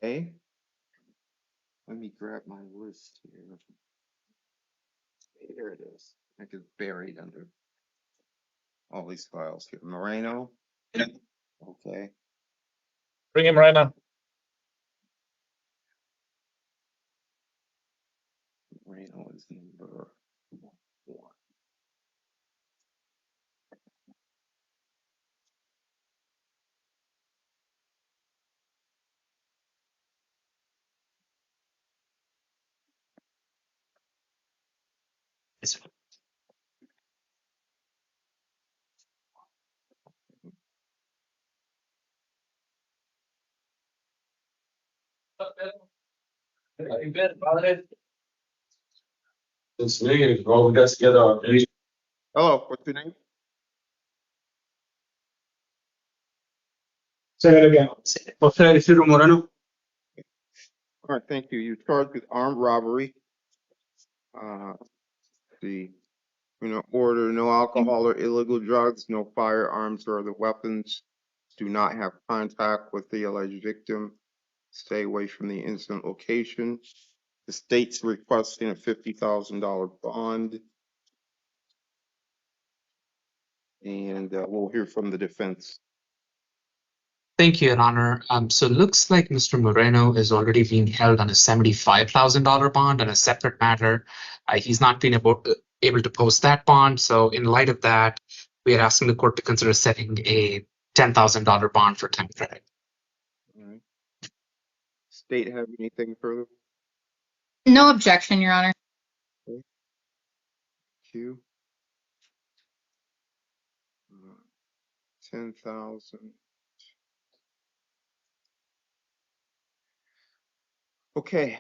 Okay. Let me grab my list here. There it is. I think it's buried under all these files here. Moreno. Okay. Bring him right now. Moreno is number 1. It's me. Well, we got together. Hello, what's your name? Say that again. Jose Isidro Moreno. All right, thank you. You're charged with armed robbery. Order no alcohol or illegal drugs, no firearms or other weapons. Do not have contact with the alleged victim. Stay away from the incident location. The state's requesting a $50,000 bond. And we'll hear from the defense. Thank you, Your Honor. So it looks like Mr. Moreno is already being held on a $75,000 bond on a separate matter. He's not been able to post that bond. So in light of that, we are asking the court to consider setting a $10,000 bond for time credit. All right. State have anything further? No objection, Your Honor. Okay. Q. 10,000. Okay.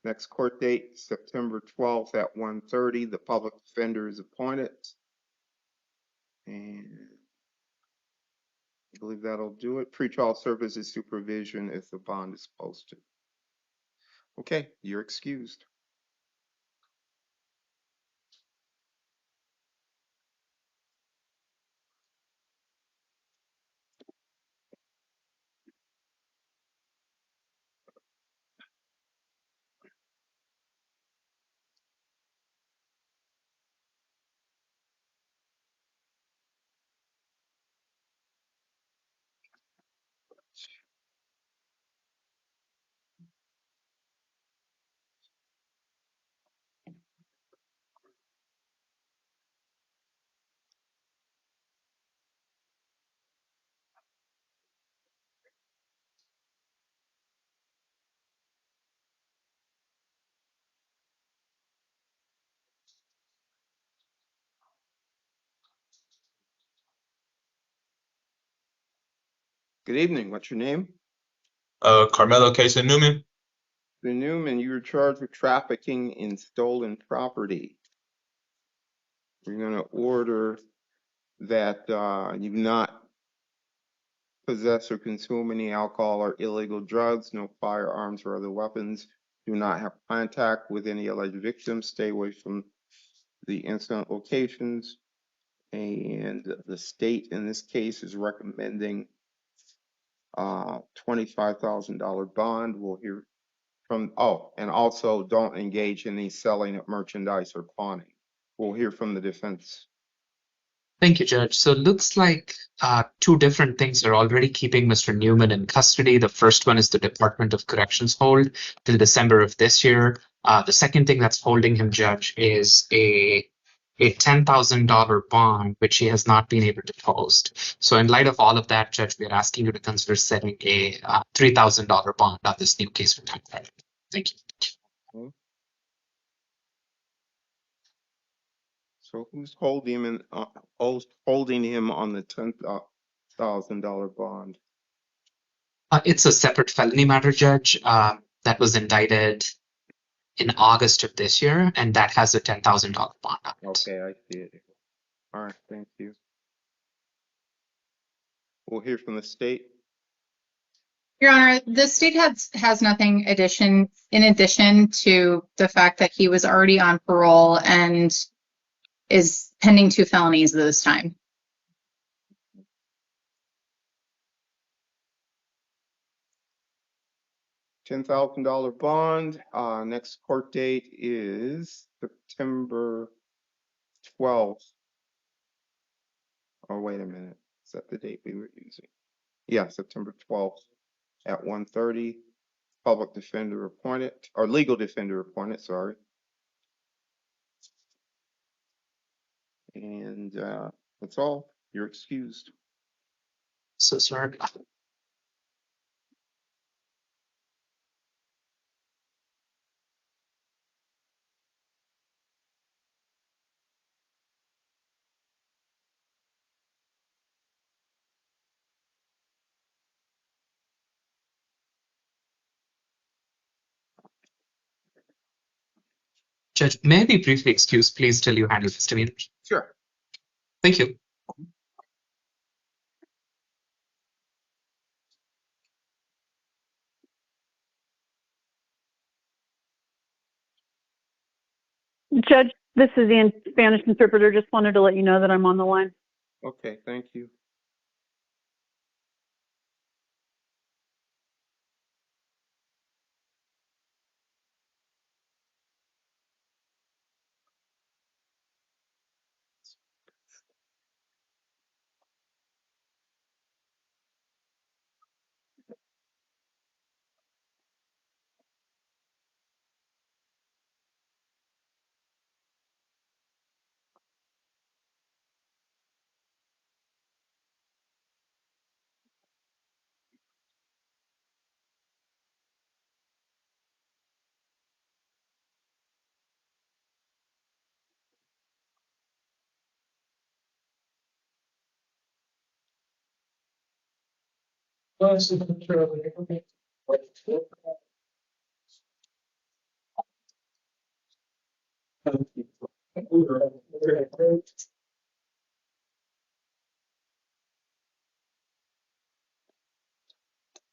Next court date, September 12th at 1:30. The public defender is appointed. And I believe that'll do it. Pretrial services supervision if the bond is posted. Okay, you're excused. Good evening. What's your name? Carmelo Case Newman. The Newman, you were charged with trafficking in stolen property. We're going to order that you not possess or consume any alcohol or illegal drugs, no firearms or other weapons. Do not have contact with any alleged victims. Stay away from the incident locations. And the state in this case is recommending $25,000 bond. We'll hear from, and also don't engage in the selling of merchandise or pawning. We'll hear from the defense. Thank you, Judge. So it looks like two different things are already keeping Mr. Newman in custody. The first one is the Department of Corrections hold till December of this year. The second thing that's holding him, Judge, is a $10,000 bond, which he has not been able to post. So in light of all of that, Judge, we are asking you to consider setting a $3,000 bond on this new case for time credit. Thank you. Okay. So who's holding him on the $10,000 bond? It's a separate felony matter, Judge, that was indicted in August of this year, and that has a $10,000 bond on it. Okay, I see it. All right, thank you. We'll hear from the state. Your Honor, the state has nothing in addition to the fact that he was already on parole and is pending 2 felonies at this time. $10,000 bond. Next court date is September 12th. Oh, wait a minute. Is that the date we were using? Yeah, September 12th at 1:30. Public defender appointed, or legal defender appointed, sorry. And that's all. You're excused. So sorry. Judge, may I be briefly excused, please, till you handle misdemeanors? Sure. Thank you. Judge, this is the Spanish interpreter. Just wanted to let you know that I'm on the line. Okay, thank you.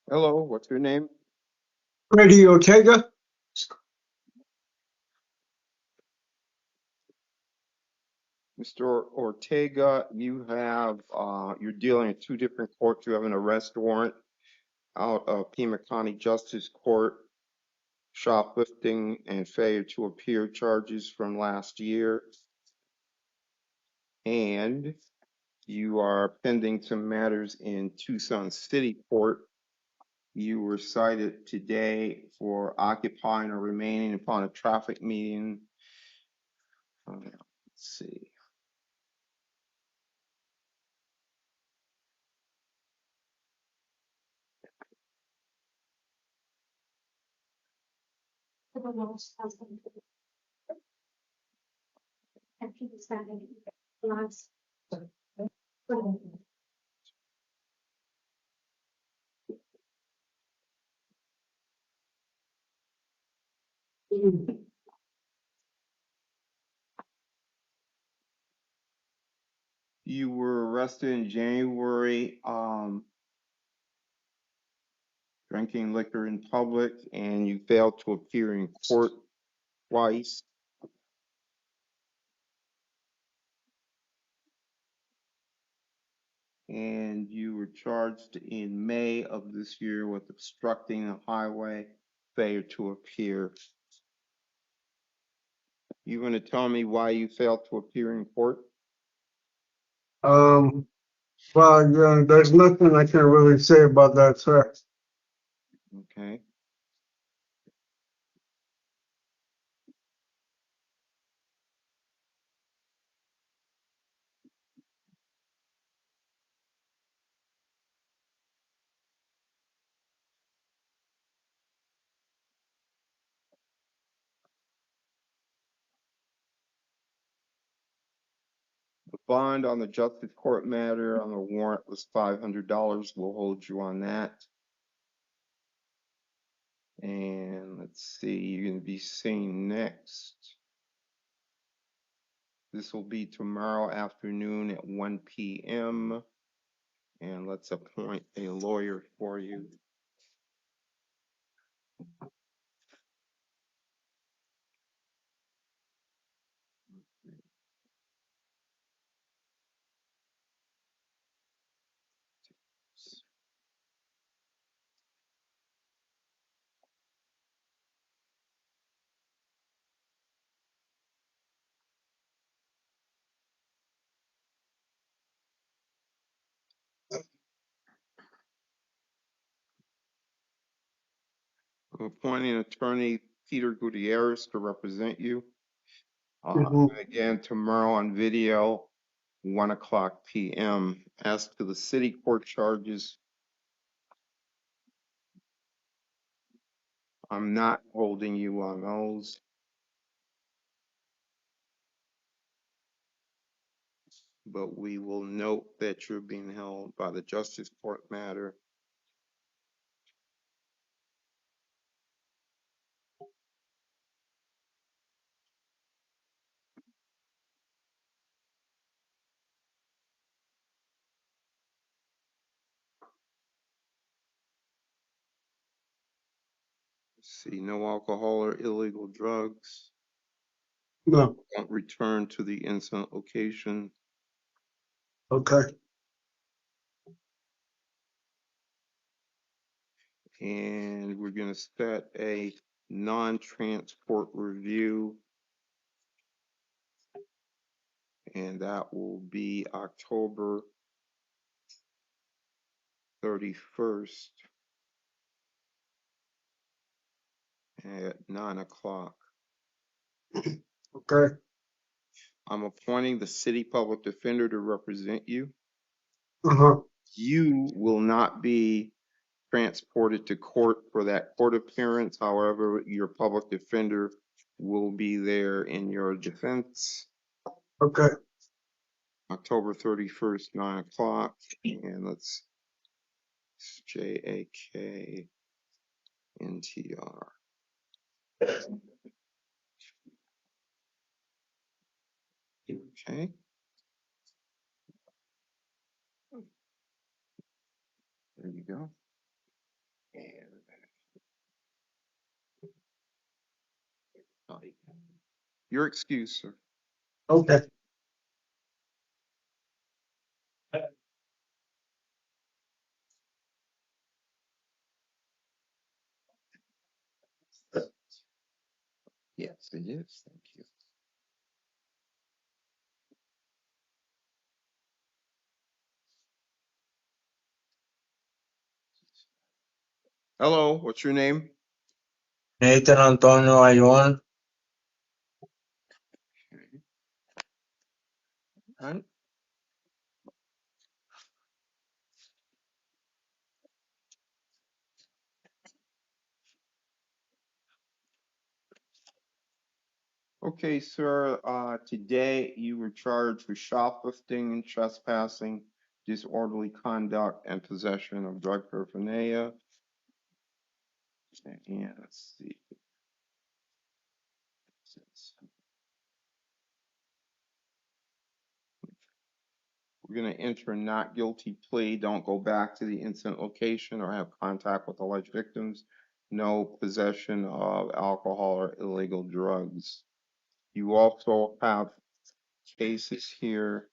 Hello, what's your name? Brady Ortega. Mr. Ortega, you have, you're dealing in two different courts. You have an arrest warrant out of Pima County Justice Court, shoplifting and failure to appear charges from last year. And you are pending some matters in Tucson City Court. You were cited today for occupying or remaining upon a traffic meeting. Let's see. You were arrested in January, drinking liquor in public, and you failed to appear in court twice. And you were charged in May of this year with obstructing a highway, failure to appear. You going to tell me why you failed to appear in court? Well, there's nothing I can really say about that, sir. Okay. The bond on the justice court matter on the warrant was $500. We'll hold you on that. And let's see, you're going to be seen next. This will be tomorrow afternoon at 1 p.m. And let's appoint a lawyer for you. appointing attorney Peter Gutierrez to represent you. Mhm. Again, tomorrow on video, 1:00 p.m. As to the city court charges, I'm not holding you on those. But we will note that you're being held by the Justice Court matter. See, no alcohol or illegal drugs. No, Don't return to the incident location. okay, And we're gonna set a non-transport review. And that will be October 31st at 9:00. okay, I'm appointing the city public defender to represent you. uh-huh, You will not be transported to court for that court appearance. However, your public defender will be there in your defense. okay, October 31st, 9:00. And let's JAKNTR. Okay. There you go. And your excuse, sir. okay. Yes, it is. Thank you. Hello, what's your name? Nathan Antonio Ayuan. Right. Okay, sir, today you were charged with shoplifting and trespassing, disorderly conduct, and possession of drug paraphernalia. And let's see. We're gonna enter a not guilty plea. Don't go back to the incident location or have contact with alleged victims. No possession of alcohol or illegal drugs. You also have cases here.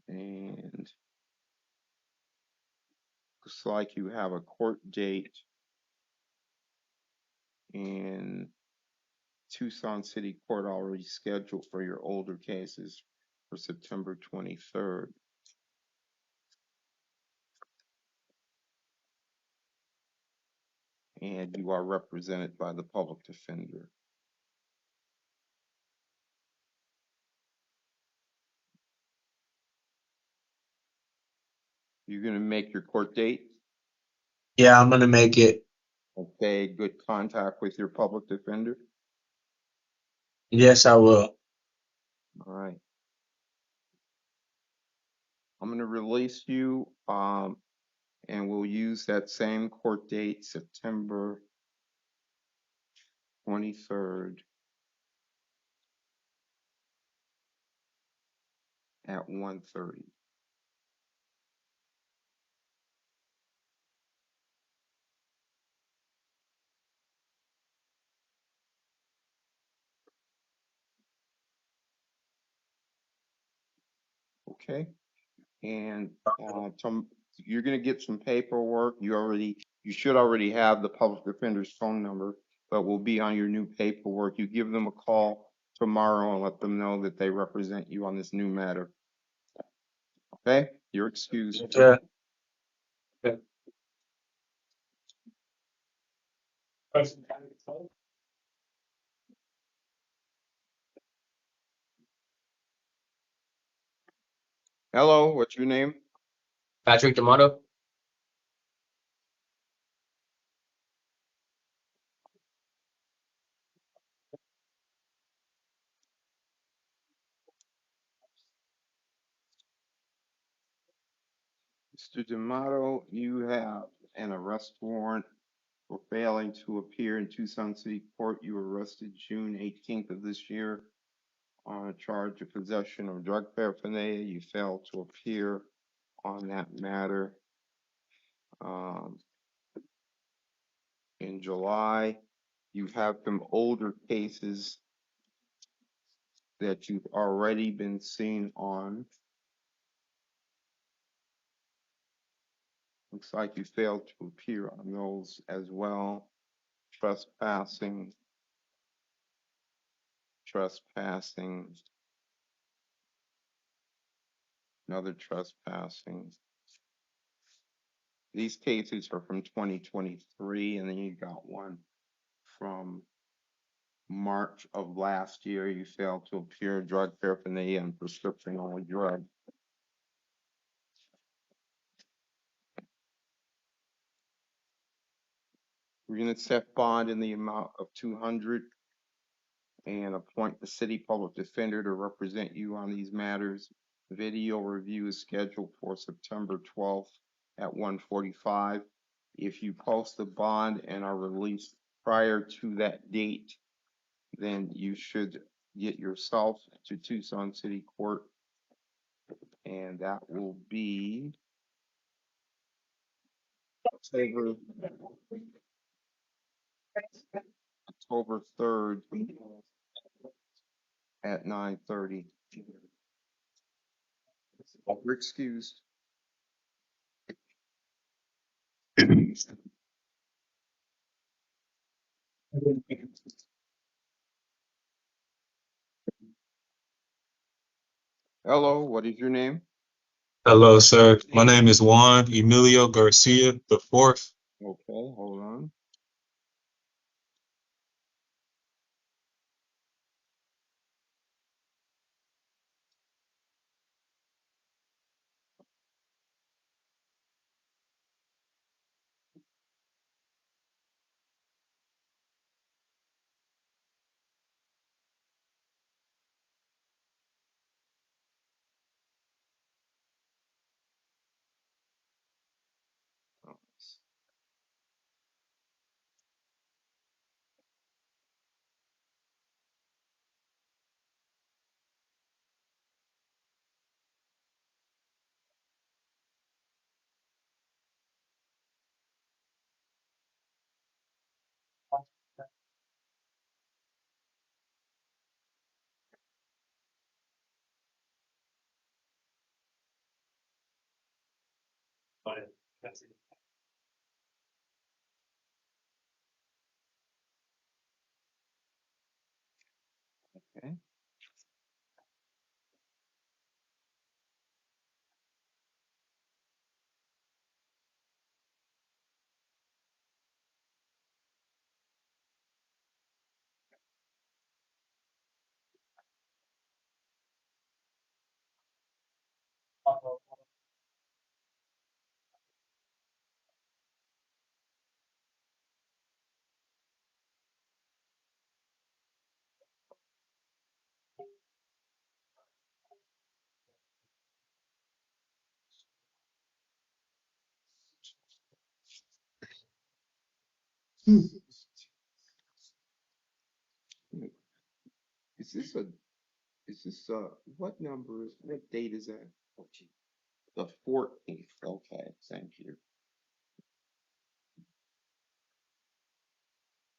And looks like you have a court date in Tucson City Court already scheduled for your older cases for September 23rd. And you are represented by the public defender. You're gonna make your court date? Yeah, I'm gonna make it. Okay, good contact with your public defender? Yes, I will. All right. I'm gonna release you, and we'll use that same court date, September 23rd at 1:30. Okay? And you're gonna get some paperwork. You should already have the public defender's phone number, but will be on your new paperwork. You give them a call tomorrow and let them know that they represent you on this new matter. Okay? You're excused. Yeah. Hello, what's your name? Patrick D'Amato. Mr. D'Amato, you have an arrest warrant for failing to appear in Tucson City Court. You were arrested June 18th of this year on a charge of possession of drug paraphernalia. You failed to appear on that matter in July. You have some older cases that you've already been seen on. Looks like you failed to appear on those as well. Trespassing, another trespassing. These cases are from 2023, and then you got one from March of last year. You failed to appear, drug paraphernalia and prescription only drug. We're gonna set bond in the amount of 200 and appoint the city public defender to represent you on these matters. Video review is scheduled for September 12th at 1:45. If you post the bond and are released prior to that date, then you should get yourself to Tucson City Court, and that will be October 3rd at 9:30. You're excused. Hello, what is your name? Hello, sir. My name is Juan Emilio Garcia the fourth. Okay, hold on. Okay. What number what date is that? The 14th, okay, thank you.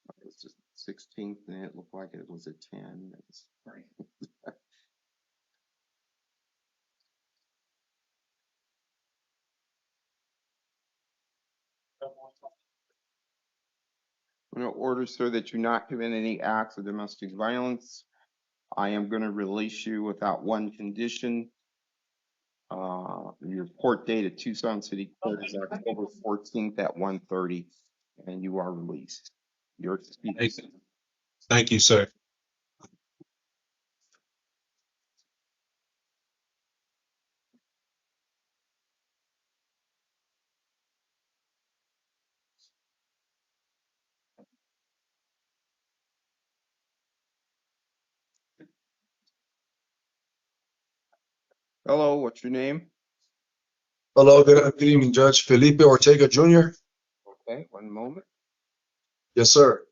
It was just 16th, and it looked like it was a 10. That's right. I'm gonna order, sir, that you not commit any acts of domestic violence. I am gonna release you without one condition. Your court date at Tucson City Court is October 14th at 1:30, and you are released. Your speech. Thank you, sir. Hello, what's your name? Hello, good evening, Judge. Felipe Ortega Jr. Okay, one moment. Yes, sir.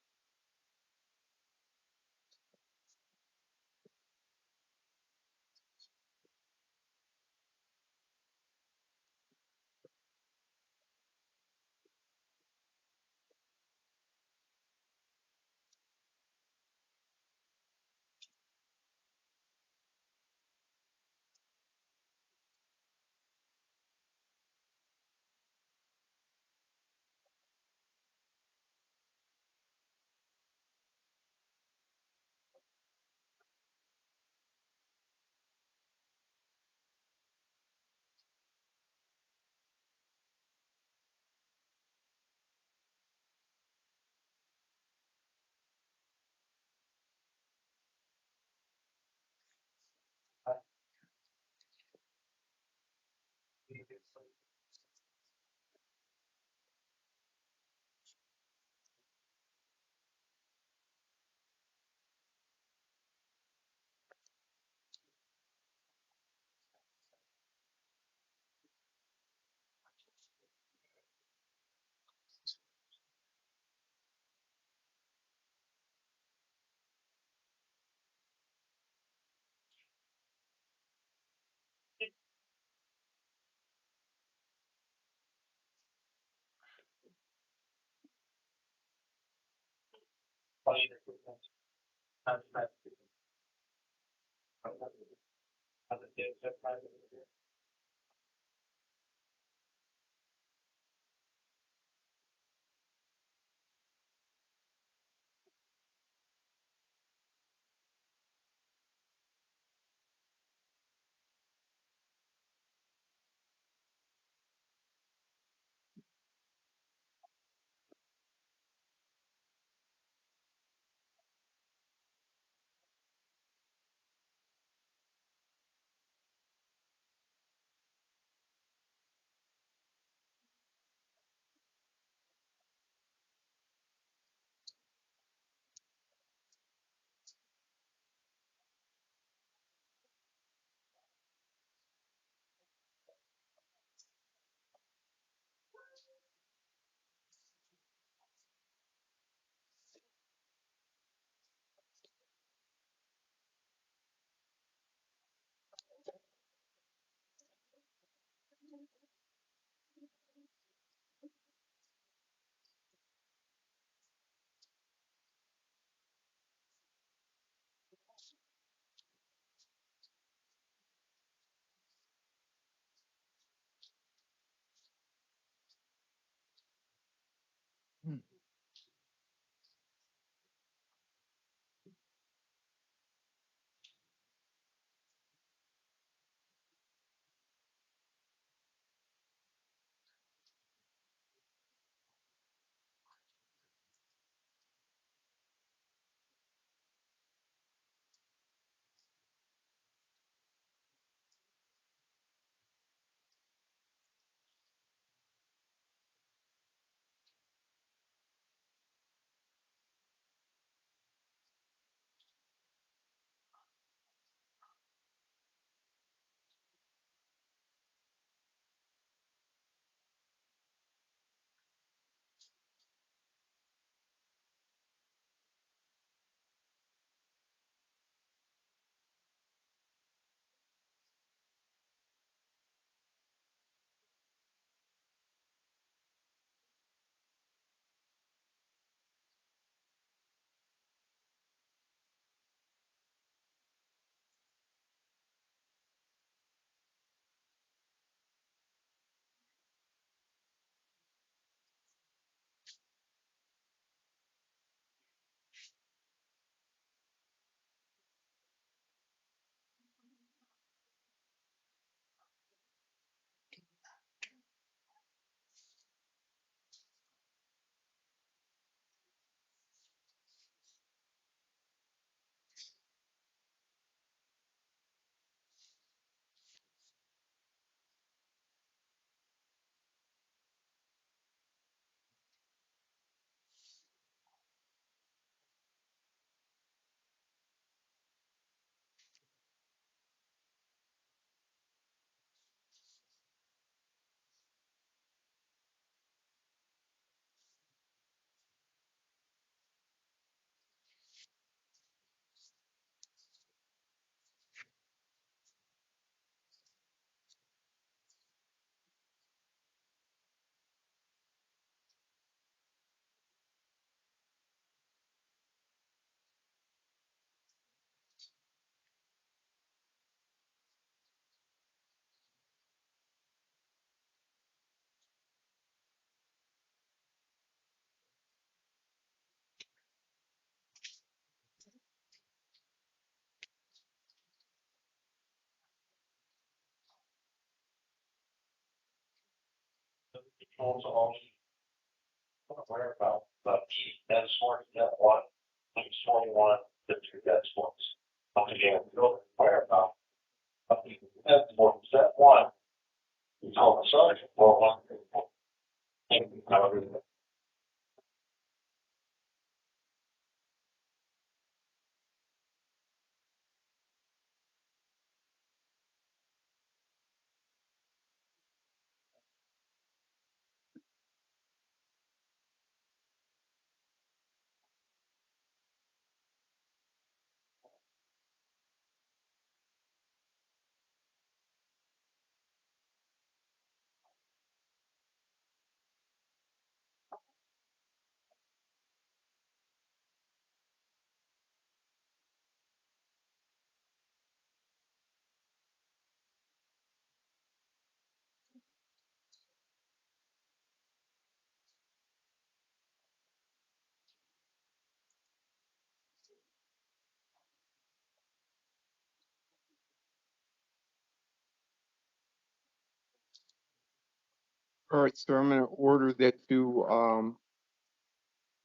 All right, so I'm gonna order that you,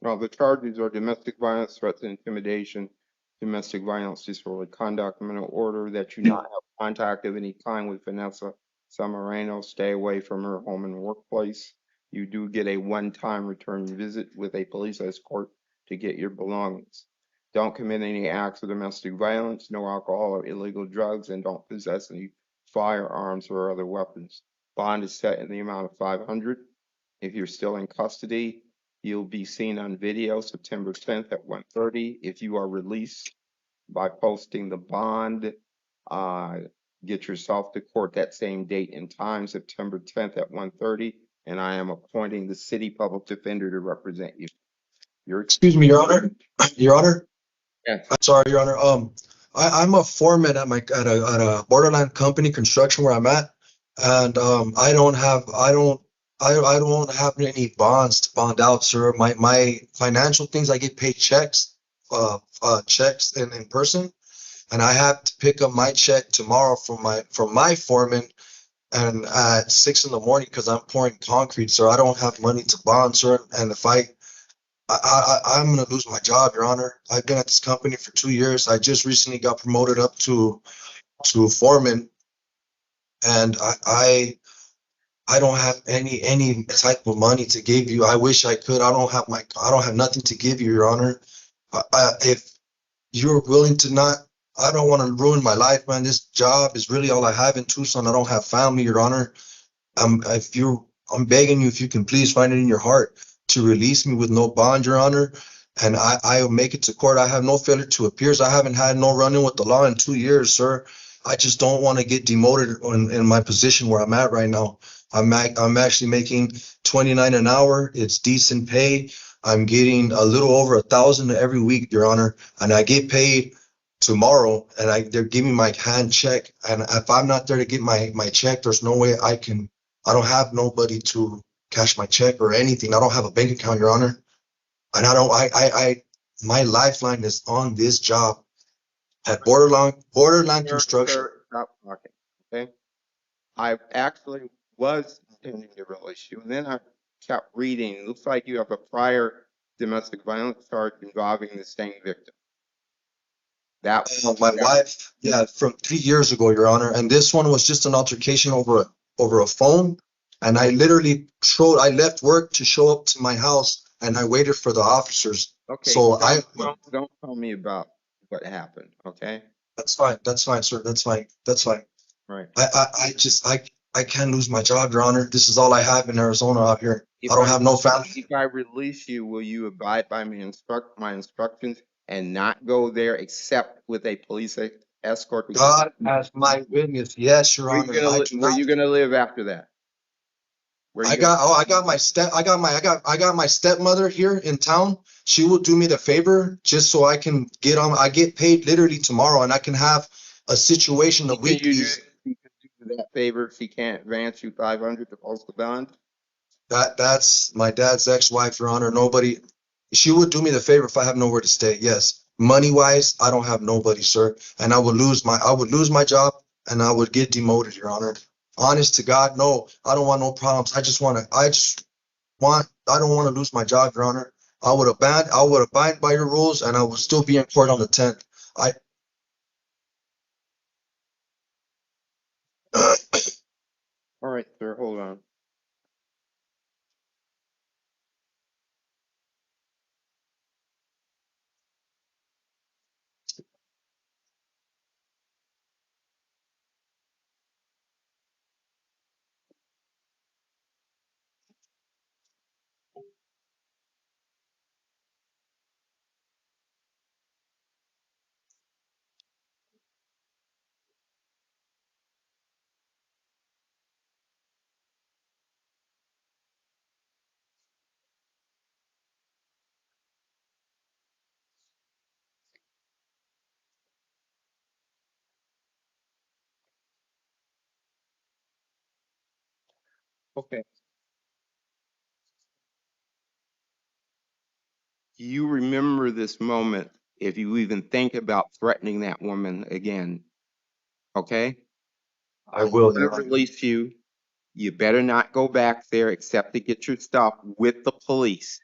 well, the charges are domestic violence, threats and intimidation, domestic violence, disorderly conduct. I'm gonna order that you not have contact of any kind with Vanessa Samarano, stay away from her home and workplace. You do get a one-time return visit with a police escort to get your belongings. Don't commit any acts of domestic violence, no alcohol or illegal drugs, and don't possess any firearms or other weapons. Bond is set in the amount of $500. If you're still in custody, you'll be seen on video September 10th at 1:30. If you are released by posting the bond, get yourself to court that same date and time, September 10th at 1:30, and I am appointing the city public defender to represent you. Excuse me, Your Honor. Your Honor. Yes. I'm sorry, Your Honor. I'm a foreman at a borderland company construction where I'm at, and I don't have any bonds to bond out, sir. My financial things, I get paid checks in person, and I have to pick up my check tomorrow from my foreman, and at 6 in the morning because I'm pouring concrete, sir. I don't have money to bond, sir, and if I'm gonna lose my job, Your Honor. I've been at this company for 2 years. I just recently got promoted up to foreman, and I don't have any type of money to give you. I wish I could. I don't have nothing to give you, Your Honor. If you're willing to not, I don't want to ruin my life, man. This job is really all I have in Tucson. I don't have family, Your Honor. I'm begging you, if you can please find it in your heart to release me with no bond, Your Honor, and I'll make it to court. I have no failure to appears. I haven't had no run-in with the law in 2 years, sir. I just don't want to get demoted in my position where I'm at right now. I'm actually making $29 an hour. It's decent pay. I'm getting a little over 1,000 every week, Your Honor, and I get paid tomorrow, and they're giving my hand check. And if I'm not there to get my check, there's no way I don't have nobody to cash my check or anything. I don't have a bank account, Your Honor. And my lifeline is on this job at borderline construction. Sir, stop talking, okay? I actually was intending to release you, and then I kept reading. It looks like you have a prior domestic violence charge involving the same victim. My wife, yeah, from 3 years ago, Your Honor. And this one was just an altercation over a phone. And I literally I left work to show up to my house, and I waited for the officers. Okay. So don't tell me about what happened. Okay. That's fine. That's fine, sir. That's fine. That's fine. Right. I can't lose my job, Your Honor. This is all I have in Arizona out here. I don't have no family. If I release you, will you abide by my instructions and not go there except with a police escort? God as my witness. Yes, Your Honor. Where are you gonna live after that? I got my stepmother here in town. She will do me the favor just so I can I get paid literally tomorrow, and I can have a situation of weeklies. You can do that favor. She can't advance you $500 to post the bond. That's my dad's ex-wife, Your Honor. Nobody. She would do me the favor if I have nowhere to stay. Yes, money wise, I don't have nobody, sir, and I would lose my job, and I would get demoted, Your Honor. Honest to God, no, I don't want no problems. I just I don't want to lose my job, Your Honor. I would abide by your rules, and I would still be in court on the 10th. All right, sir, hold on. Okay. You remember this moment if you even think about threatening that woman again. Okay? I will, I'm Your gonna Honor. release you. You better not go back there except to get your stuff with the police.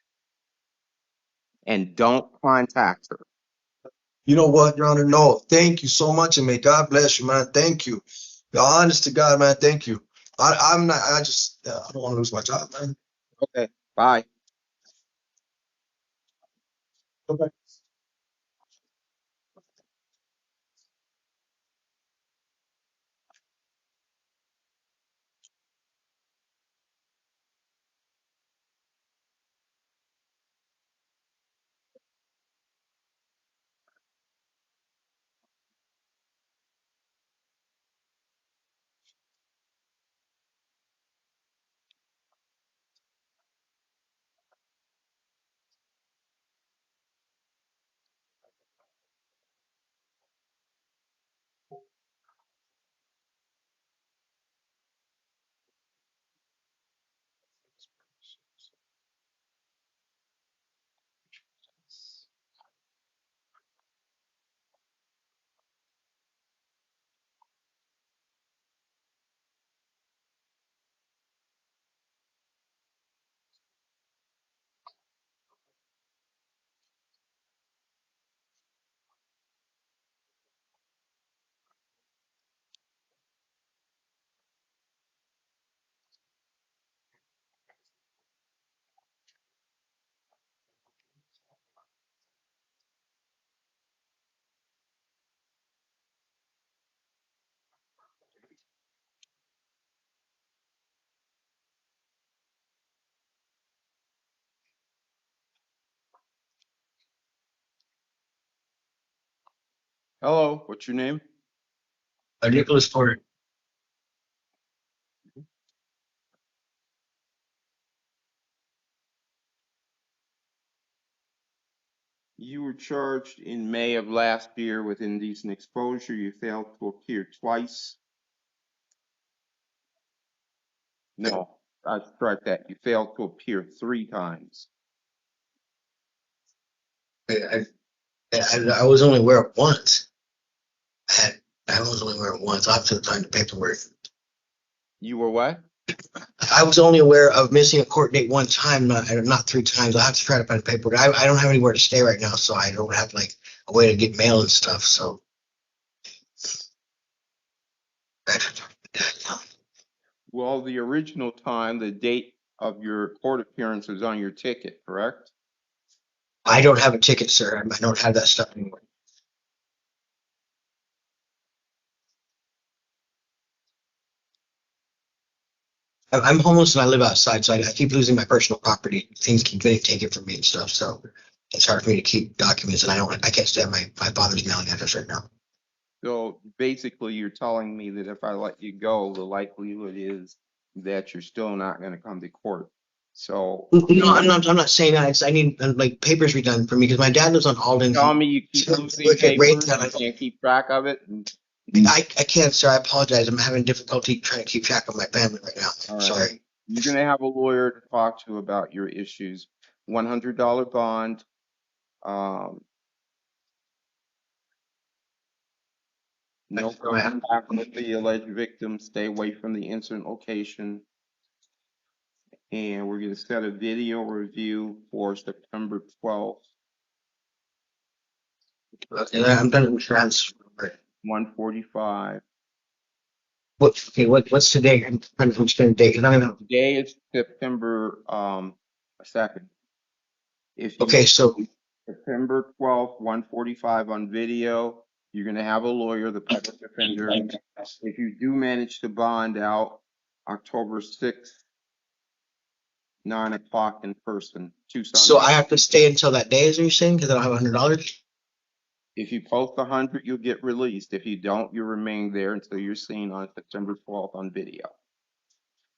And don't contact her. You know what, Your Honor? No, thank you so much, and may God bless you, man. Thank you. Honest to God, man. Thank you. I don't want to lose my job, man. Okay, bye. Okay. Hello, what's your name? Nicholas Porter. You were charged in May of last year with indecent exposure. You failed to appear twice. No, I strike that. You failed to appear 3 times. I was only aware of once. I was only aware of once. I have to sign the paperwork. You were what? I was only aware of missing a court date one time, not 3 times. I have to try to find the paperwork. I don't have anywhere to stay right now, so I don't have like a way to get mail and stuff. So Well, the original time, the date of your court appearance was on your ticket, correct? I don't have a ticket, sir. I don't have that stuff anymore. I'm homeless and I live outside, so I keep losing my personal property. Things keep getting taken from me and stuff. So it's hard for me to keep documents, and I can't stay at my father's mailing address right now. So basically, you're telling me that if I let you go, the likelihood is that you're still not going to come to court. So No, I'm not saying that. I need like papers redone for me because my dad lives on Alden. tell me you keep losing Look at rate papers, that you can't keep track of it. I can't, sir. I apologize. I'm having difficulty trying to keep track of my family right now. All right. Sorry. You're going to have a lawyer to talk to about your issues. $100 bond. No contact with the alleged victim. Stay away from the incident location. And we're gonna set a video review for September 12th, And I'm done transfer. 1:45. What's today? I'm trying to understand the date. 'Cause I don't know. Today is September 2nd. If you Okay, so September 12th, 1:45 on video, you're gonna have a lawyer, the public defender. If you do manage to bond out, October 6th, 9 o'clock in person, Tucson. so I have to stay until that day, is what you're saying? Because I don't have $100. If you post 100, you'll get released. If you don't, you remain there until you're seen on September 12th on video.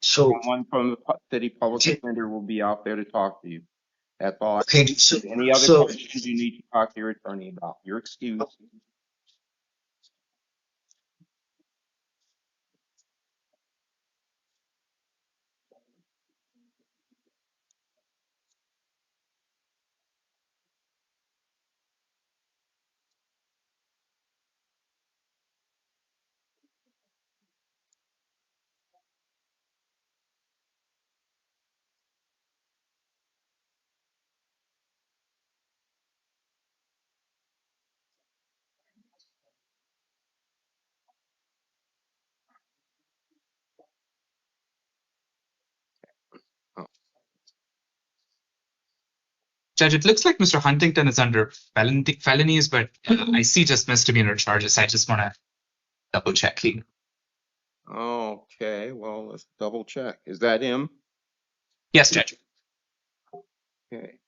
So Someone from the city public defender will be out there to talk to you. That's all. okay, so Any other so questions you need to talk to your attorney about? You're excused. Judge, it looks like Mr. Huntington is under felonies, but I see just misdemeanor charges. I just want to double check. Okay, well, let's double check. Is that him? Yes, Judge. Okay.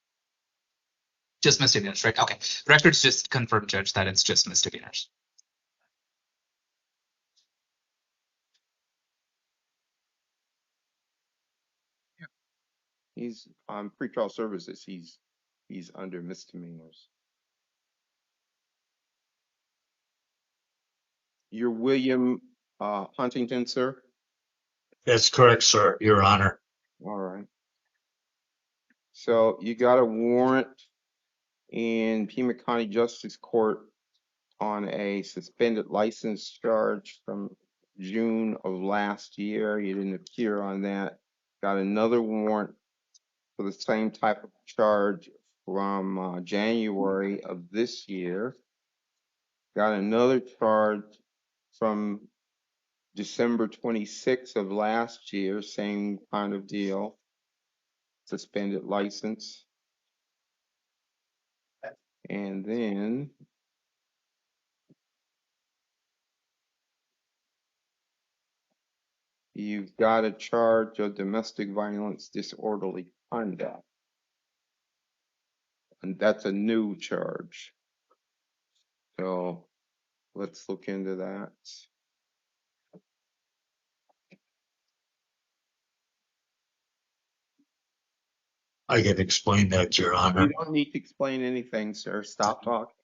Just misdemeanors, right? Okay. Records just confirm, Judge, that it's just misdemeanors. He's on pretrial services. He's under misdemeanors. You're William Huntington, sir? That's correct, sir, Your Honor. All right. So you got a warrant in Pima County Justice Court on a suspended license charge from June of last year. You didn't appear on that. Got another warrant for the same type of charge from January of this year. Got another charge from December 26th of last year, same kind of deal, suspended license. And then you've got a charge of domestic violence disorderly conduct. And that's a new charge. So let's look into that. I can explain that, Your Honor. You don't need to explain anything, sir. Stop talking.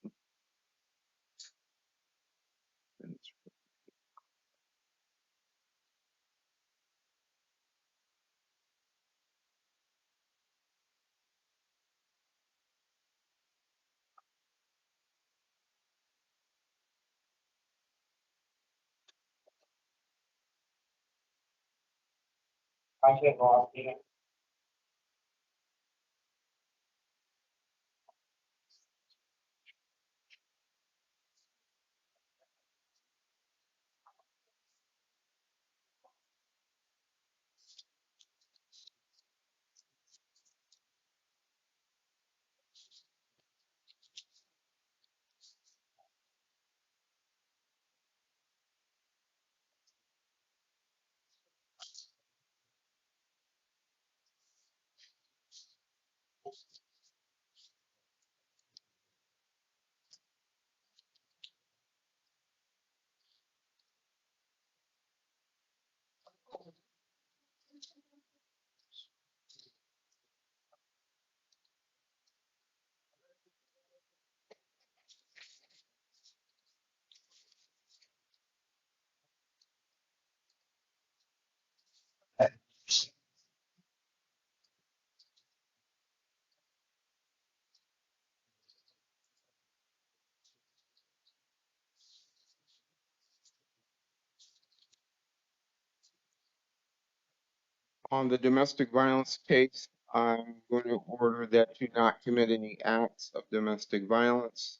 On the domestic violence case, I'm going to order that you not commit any acts of domestic violence,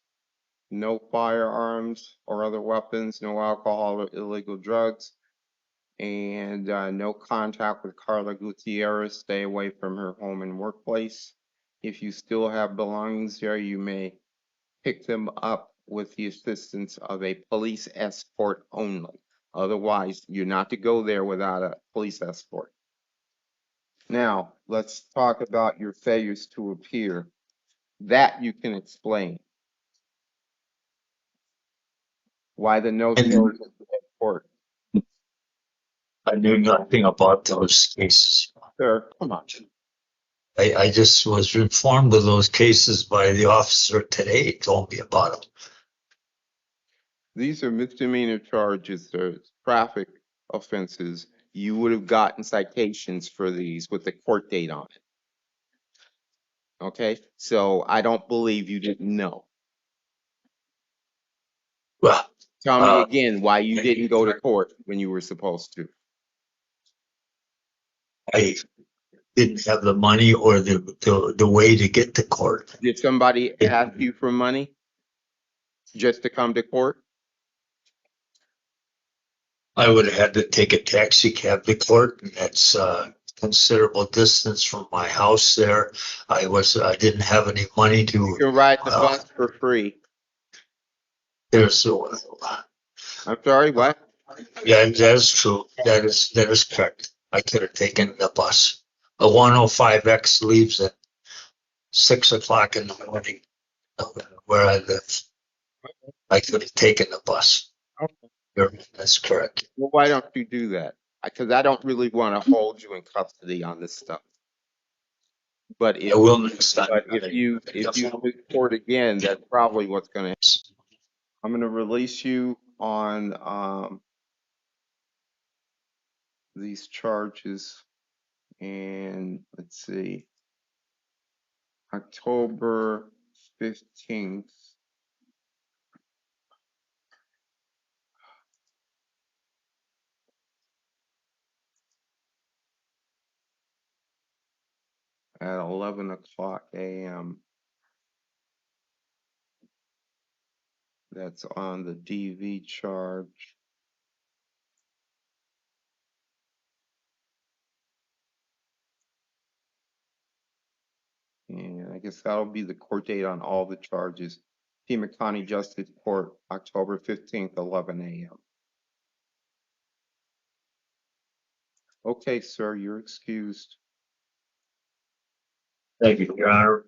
no firearms or other weapons, no alcohol or illegal drugs, and no contact with Carla Gutierrez. Stay away from her home and workplace. If you still have belongings there, you may pick them up with the assistance of a police escort only. Otherwise, you're not to go there without a police escort. Now, let's talk about your failures to appear. That you can explain. Why the no shows at court? I knew nothing about those cases. Sir, come on. I just was informed of those cases by the officer today. He told me about them. These are misdemeanor charges, sir. Traffic offenses. You would have gotten citations for these with the court date on it. Okay, so I don't believe you didn't know. Well, Tell me again why you didn't go to court when you were supposed to. I didn't have the money or the way to get to court. Did somebody ask you for money just to come to court? I would have had to take a taxi cab to court, and that's considerable distance from my house there. I didn't have any money to. You can ride the bus for free. There's I'm sorry, what? Yeah, that is true. That is correct. I could have taken the bus. A 105X leaves at 6 o'clock in the morning where I live. I could have taken the bus. That's correct. Well, why don't you do that? Because I don't really want to hold you in custody on this stuff. But if, I will next time. but if you report again, that's probably what's going to happen. I'm going to release you on these charges, and let's see, October 15th. At 11 o'clock a.m. That's on the DV charge. And I guess that'll be the court date on all the charges. Pima County Justice Court, October 15th, 11 a.m. Okay, sir, you're excused. Thank you, Your Honor.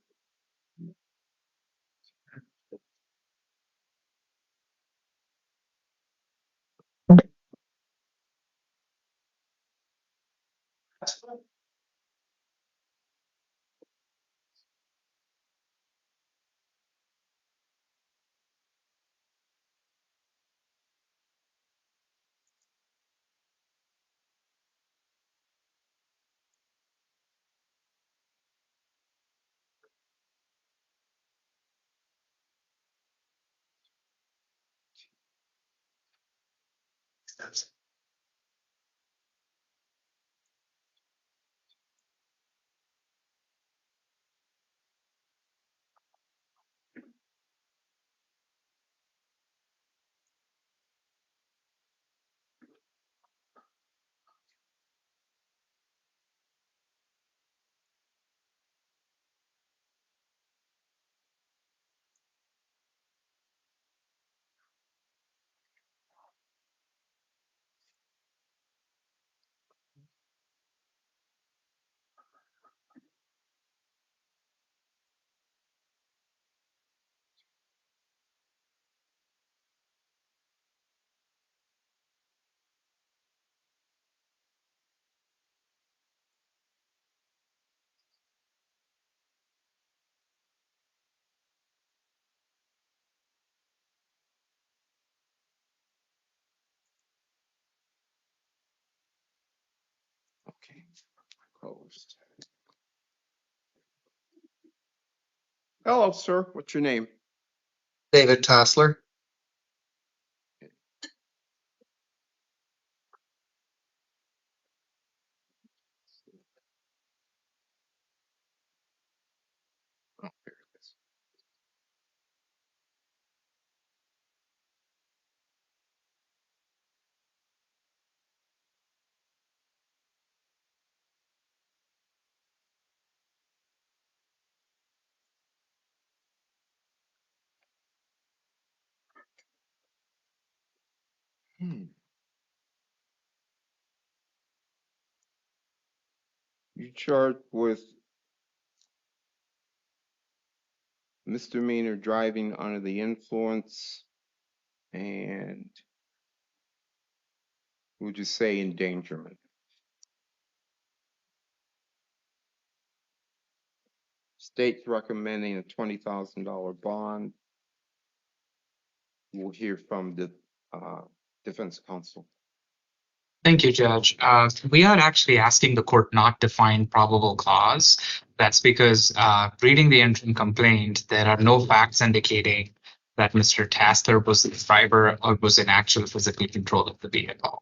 Okay, closed. Hello, sir. What's your name? David Tossler. You charged with misdemeanor driving under the influence and would you say endangerment? State's recommending a $20,000 bond. We'll hear from the defense counsel. Thank you, Judge. We are actually asking the court not to find probable cause. That's because reading the interim complaint, there are no facts indicating that Mr. Tassler was the driver or was in actual physical control of the vehicle.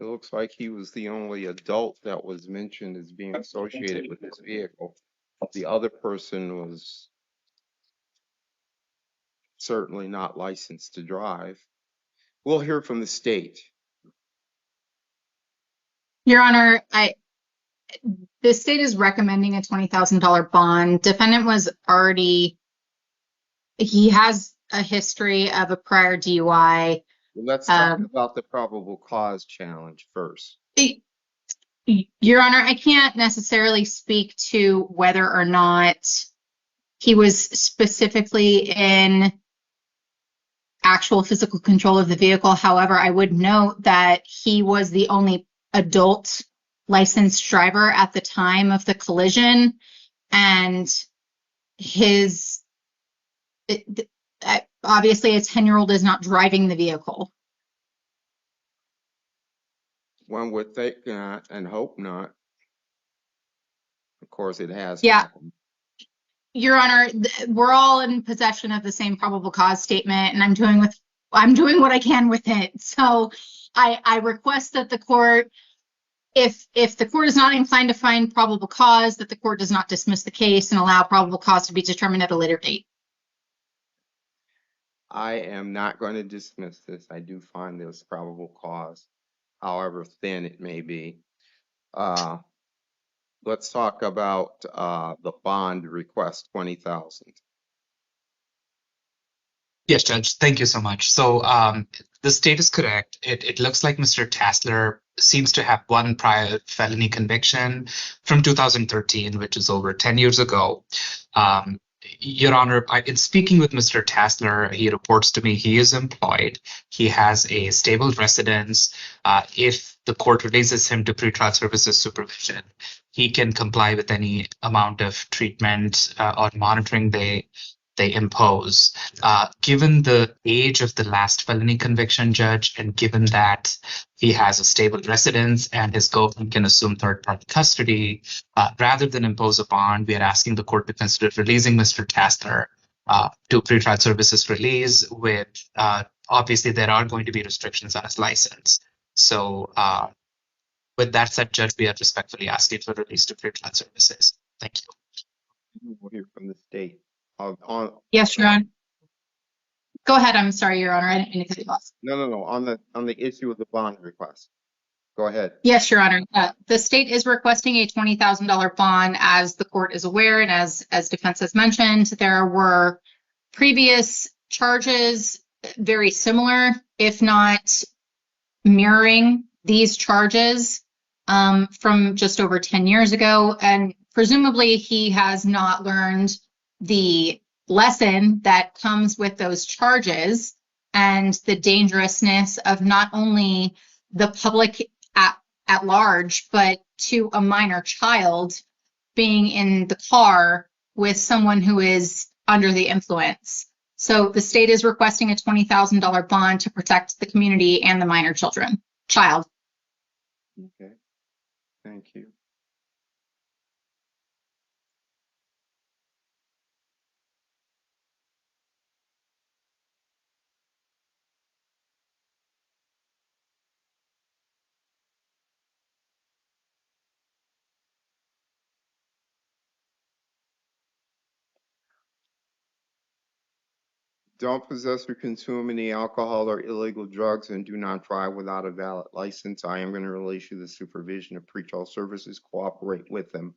It looks like he was the only adult that was mentioned as being associated with this vehicle. The other person was certainly not licensed to drive. We'll hear from the state. Your Honor, the state is recommending a $20,000 bond. Defendant was already, he has a history of a prior DUI. Let's talk about the probable cause challenge first. Your Honor, I can't necessarily speak to whether or not he was specifically in actual physical control of the vehicle. However, I would note that he was the only adult licensed driver at the time of the collision, and his obviously a 10-year-old is not driving the vehicle. One would think not and hope not. Of course, it has. Yeah. happened. Your Honor, we're all in possession of the same probable cause statement, and I'm doing what I can with it. So I request that the court, if the court is not inclined to find probable cause, that the court does not dismiss the case and allow probable cause to be determined at a later date. I am not going to dismiss this. I do find this probable cause, however thin it may be. Let's talk about the bond request, $20,000. Yes, Judge. Thank you so much. So the state is correct. It looks like Mr. Tassler seems to have one prior felony conviction from 2013, which is over 10 years ago. Your Honor, in speaking with Mr. Tassler, he reports to me he is employed. He has a stable residence. If the court releases him to pretrial services supervision, he can comply with any amount of treatment or monitoring they impose. Given the age of the last felony conviction, Judge, and given that he has a stable residence and his girlfriend can assume third-party custody, rather than impose a bond, we are asking the court to consider releasing Mr. Tassler to pretrial services release with, obviously, there are going to be restrictions on his license. So with that said, Judge, we are respectfully asking for release to pretrial services. Thank you. We'll hear from the state. Yes, Your Honor. Go ahead. I'm sorry, Your Honor. I didn't mean to cut you off. No. On the issue of the bond request. Go ahead. Yes, Your Honor. The state is requesting a $20,000 bond, as the court is aware, and as defense has mentioned, there were previous charges very similar, if not mirroring these charges from just over 10 years ago, and presumably he has not learned the lesson that comes with those charges and the dangerousness of not only the public at large, but to a minor child being in the car with someone who is under the influence. So the state is requesting a $20,000 bond to protect the community and the minor child. Okay. Thank you. Don't possess or consume any alcohol or illegal drugs and do not drive without a valid license. I am going to release you the supervision of pretrial services. Cooperate with them.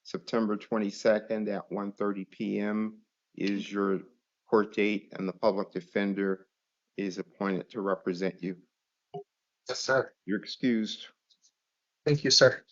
September 22nd at 1:30 p.m. is your court date, and the public defender is appointed to represent you. Yes, sir. You're excused. Thank you, sir.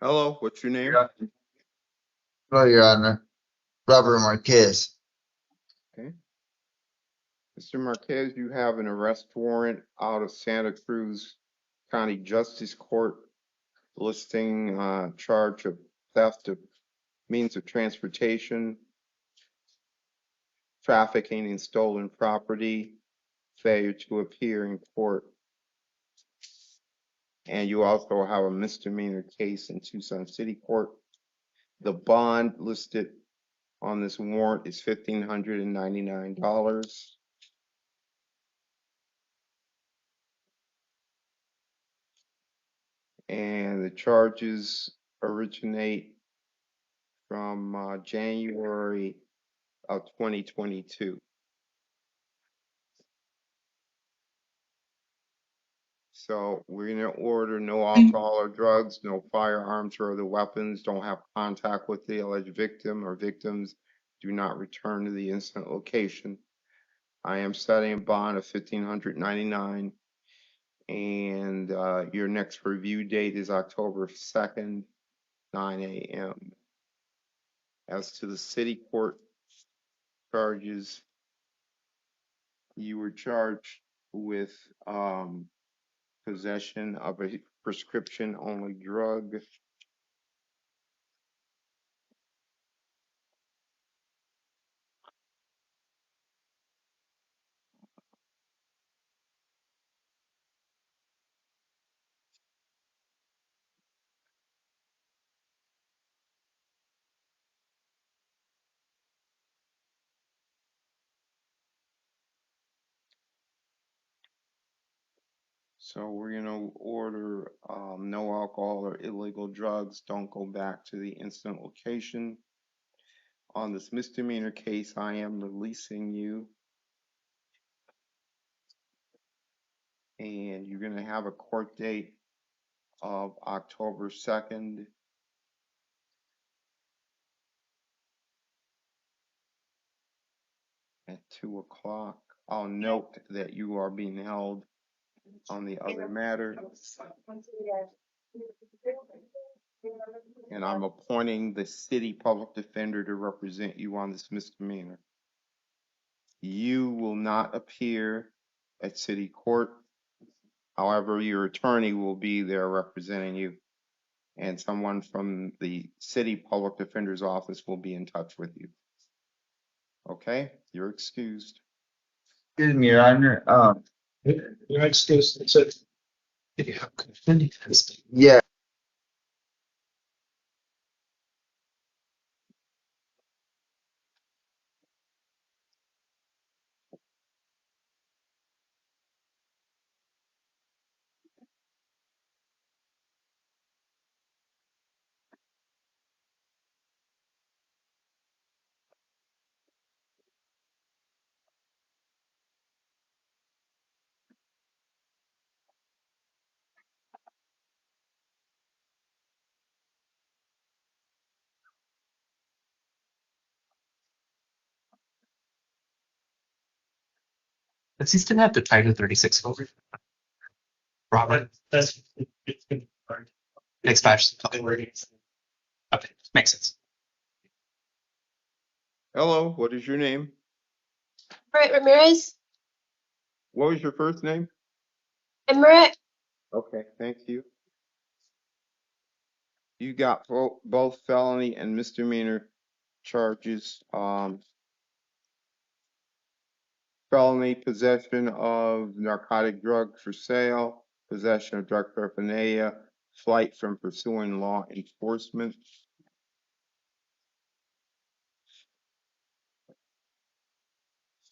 Hello, what's your name? Hello, Your Honor. Robert Marquez. Okay. Mr. Marquez, you have an arrest warrant out of Santa Cruz County Justice Court listing charge of theft of means of transportation, trafficking in stolen property, failure to appear in court. And you also have a misdemeanor case in Tucson City Court. The bond listed on this warrant is $1,599. And the charges originate from January of 2022. So we're gonna order no alcohol or drugs, no firearms or other weapons, don't have contact with the alleged victim or victims, do not return to the incident location. I am setting a bond of $1,599, and your next review date is October 2nd, 9 a.m. As to the city court charges, you were charged with possession of a prescription only drug. So we're gonna order no alcohol or illegal drugs. Don't go back to the incident location. On this misdemeanor case, I am releasing you, and you're gonna have a court date of October 2nd at 2 o'clock. I'll note that you are being held on the other matter, and I'm appointing the city public defender to represent you on this misdemeanor. You will not appear at city court. However, your attorney will be there representing you, and someone from the city public defender's office will be in touch with you. Okay, you're excused. Excuse me, Your Honor. You're excused. That's it. Yeah. Does he still have the Title 36 holder? Robert? That's. Expires. Okay. Okay, makes sense. Hello, what is your name? Right, Ramirez. What was your first name? Emmerich. Okay, thank you. You got both felony and misdemeanor charges. Felony possession of narcotic drugs for sale, possession of drug paraphernalia, flight from pursuing law enforcement.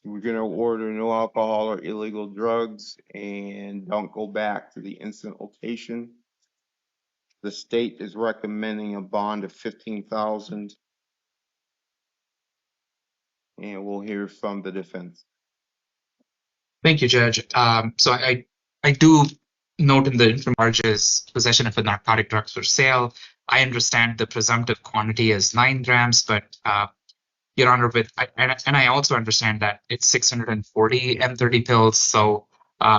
We're gonna order no alcohol or illegal drugs and don't go back to the incident location. The state is recommending a bond of 15,000. And we'll hear from the defense. Thank you, Judge. So I do note in the interim charges possession of a narcotic drugs for sale. I understand the presumptive quantity is 9 grams, but Your Honor, and I also understand that it's 640 M30 pills, so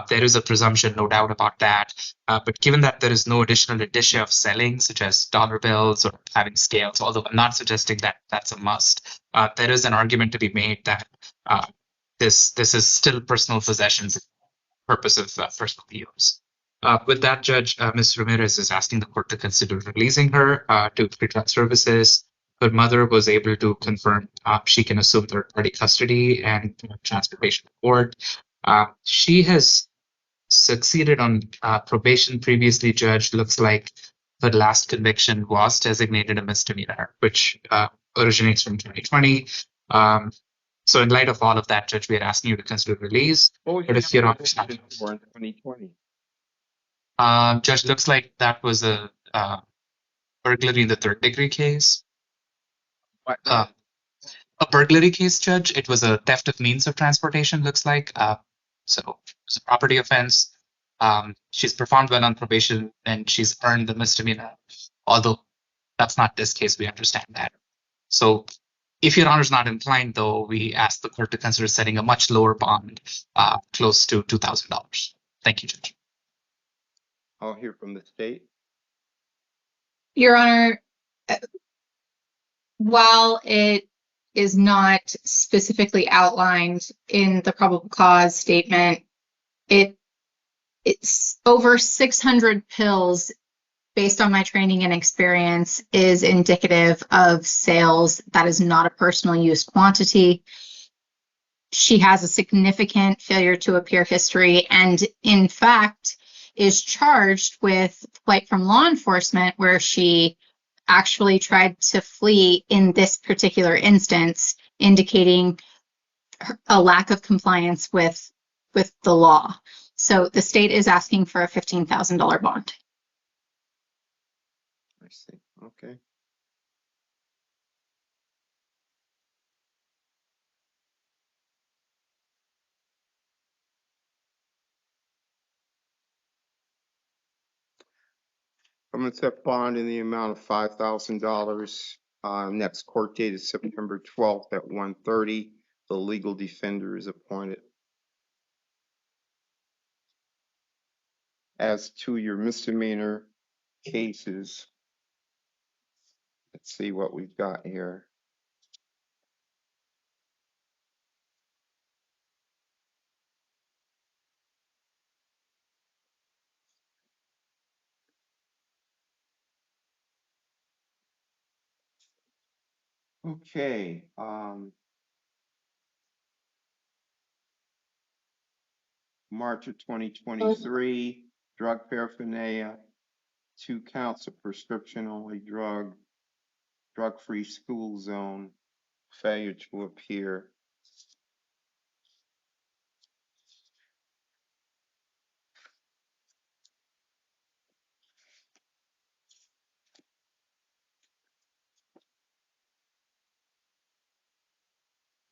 there is a presumption, no doubt about that. But given that there is no additional indicia of selling, such as dollar bills or having scales, although I'm not suggesting that that's a must, there is an argument to be made that this is still personal possessions for purpose of personal use. With that, Judge, Ms. Ramirez is asking the court to consider releasing her to pretrial services. Her mother was able to confirm she can assume third-party custody and transportation to court. She has succeeded on probation previously, Judge. Looks like her last conviction was designated a misdemeanor, which originates from 2020. So in light of all of that, Judge, we are asking you to consider release. But if Your Honor, for in 2020. Judge, looks like that was a burglary in the third degree case. A burglary case, Judge. It was a theft of means of transportation, looks like. So it's a property offense. She's performed well on probation and she's earned the misdemeanor. Although that's not this case, we understand that. So if Your Honor's not inclined, though, we ask the court to consider setting a much lower bond, close to $2,000. Thank you, Judge. I'll hear from the state. Your Honor, while it is not specifically outlined in the probable cause statement, it's over 600 pills based on my training and experience is indicative of sales. That is not a personal use quantity. She has a significant failure to appear history and in fact is charged with flight from law enforcement where she actually tried to flee in this particular instance, indicating a lack of compliance with the law. So the state is asking for a $15,000 bond. I see. Okay. I'm going to set bond in the amount of $5,000. Next court date is September 12th at 1:30. The legal defender is appointed. As to your misdemeanor cases, let's see what we've got here. Okay. March of 2023, drug paraphernalia, 2 counts of prescription-only drug-free school zone, failure to appear.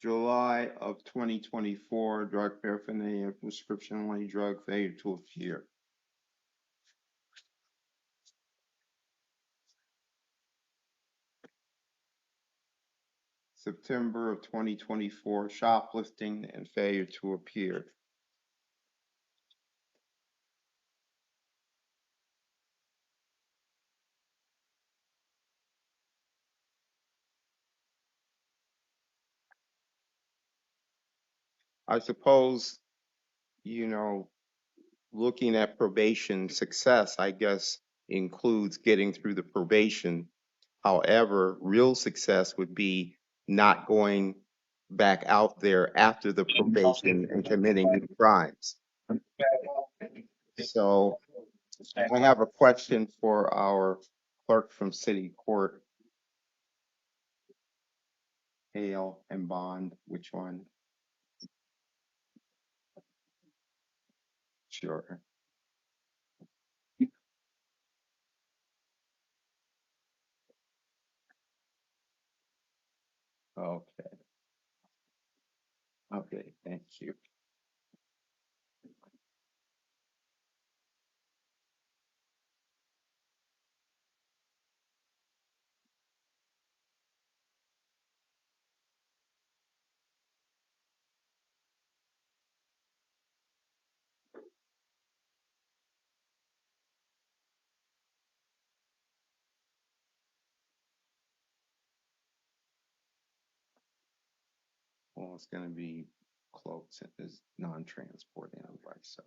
July of 2024, drug paraphernalia, prescription-only drug, failure to appear. September of 2024, shoplifting and failure to appear. I suppose, looking at probation success, I guess, includes getting through the probation. However, real success would be not going back out there after the probation and committing new crimes. So I have a question for our clerk from City Court. Hale and bond, which one? Sure. Okay. Okay, thank you. Well, it's gonna be close. It is non-transport anyway, so.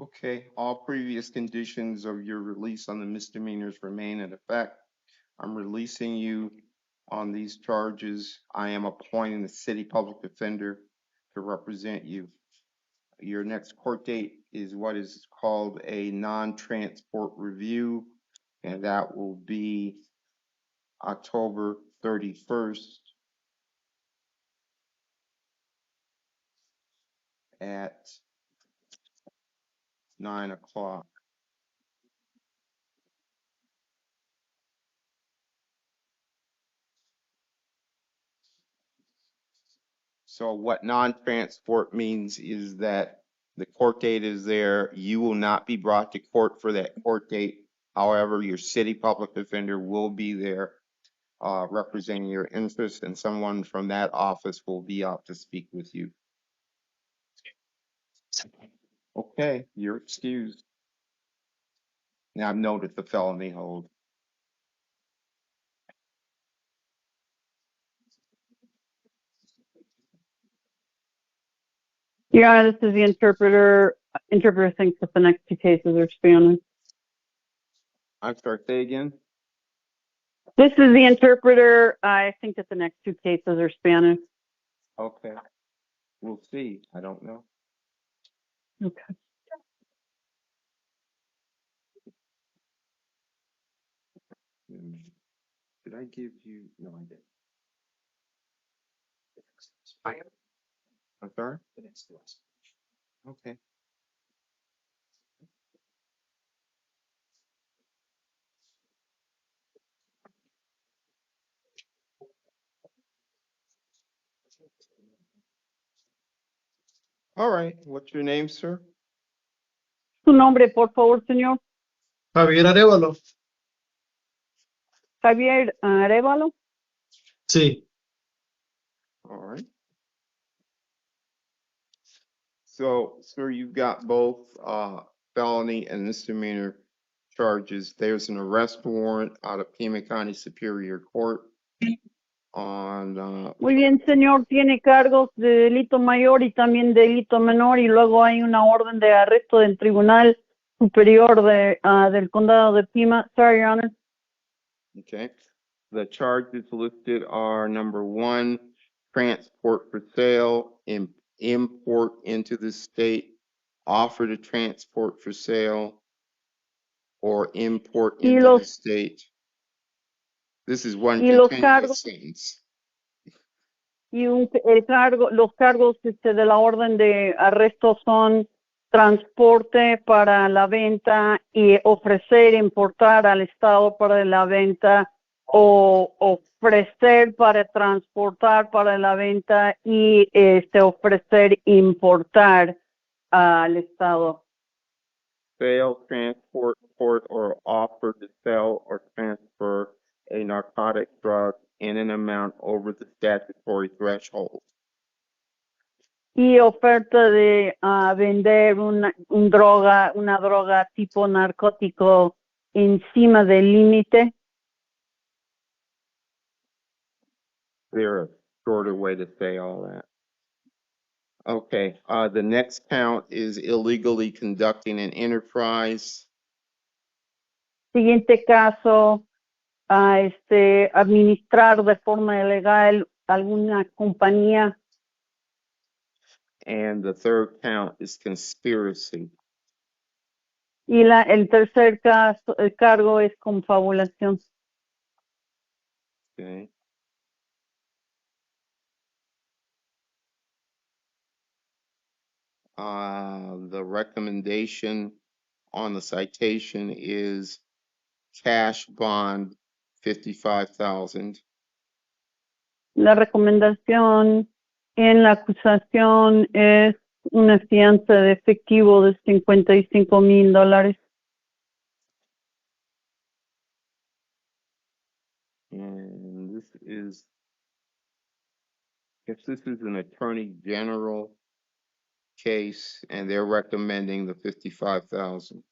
Okay, all previous conditions of your release on the misdemeanors remain in effect. I'm releasing you on these charges. I am appointing the city public defender to represent you. Your next court date is what is called a non-transport review, and that will be October 31st at 9 o'clock. So what non-transport means is that the court date is there. You will not be brought to court for that court date. However, your city public defender will be there representing your interests, and someone from that office will be out to speak with you. Okay, you're excused. Now I've noted the felony hold. Your Honor, this is the interpreter. Interpreter thinks that the next two cases are Spanish. I'm sorry, say again? This is the interpreter. I think that the next two cases are Spanish. Okay, we'll see. I don't know. Okay. Did I give you? No, I didn't. I'm sorry? Okay. All right, what's your name, sir? Su nombre, por favor, señor. Javier Arevalo. Javier Arevalo. Sí. All right. So, sir, you've got both felony and misdemeanor charges. There's an arrest warrant out of Pima County Superior Court on Muy bien, señor. Tiene cargos de delito mayor y también delito menor, y luego hay una orden de arresto del Tribunal Superior del Condado de Pima. Sorry, Your Honor. okay. The charges listed are number 1, transport for sale, import into the state, offer to transport for sale, or import Y into the los, state. This is one y los continuous cargos, sentence. y los cargos de la orden de arresto son transporte para la venta y ofrecer, importar al Estado para la venta o ofrecer para transportar para la venta y ofrecer, importar al Estado. Sale, transport, port, or offer to sell or transfer a narcotic drug in an amount over the statutory threshold. Y oferta de vender una droga tipo narcótico encima del límite. There a shorter way to say all that. Okay, the next count is illegally conducting an enterprise. Siguiente caso, administrar de forma ilegal alguna compañía. And the third count is conspiracy. Y el tercer cargo es confabulación. Okay. The recommendation on the citation is cash bond 55,000. La recomendación en la acusación es una fianza de efectivo de $55,000. And this is, if this is an attorney general case and they're recommending the 55,000.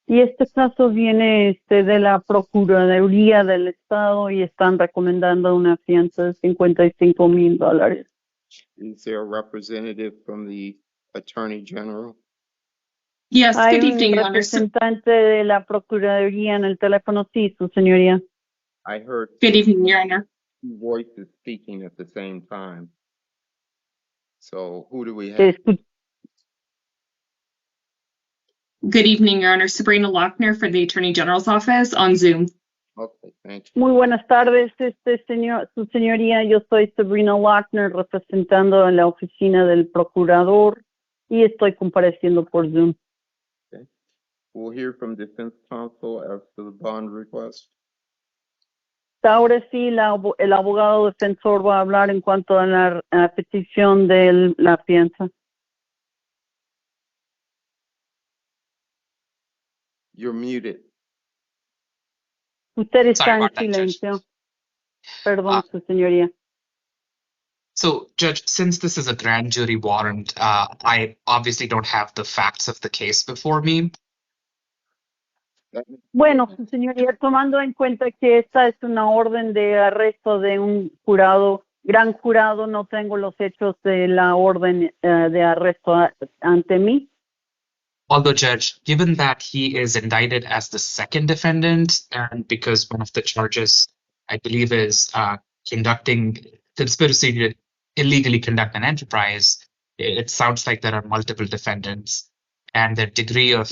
Y este caso viene de la Procuraduría del Estado y están recomendando una fianza de $55,000. Is there a representative from the attorney general? Yes, Hay good un evening, Your Honor. representante de la Procuraduría en el teléfono, sí, su señoría. I heard Good evening, Your Honor. two voices speaking at the same time. So who do we have? Good evening, Your Honor. Sabrina Lochner for the Attorney General's Office on Zoom. Okay, thank you. Muy buenas tardes, su señoría. Yo soy Sabrina Lochner, representando a la oficina del procurador y estoy compareciendo por Zoom. Okay. We'll hear from defense counsel as to the bond request. Ahora sí, el abogado defensor va a hablar en cuanto a la petición de la fianza. You're muted. Usted está Sorry en about that, Judge. silencio. Perdón, su señoría. So, Judge, since this is a grand jury warrant, I obviously don't have the facts of the case before me. Bueno, su señoría, tomando en cuenta que esta es una orden de arresto de un jurado, gran jurado, no tengo los hechos de la orden de arresto ante mí. Although, Judge, given that he is indicted as the second defendant, and because one of the charges, I believe, is conducting conspiracy to illegally conduct an enterprise, it sounds like there are multiple defendants, and the degree of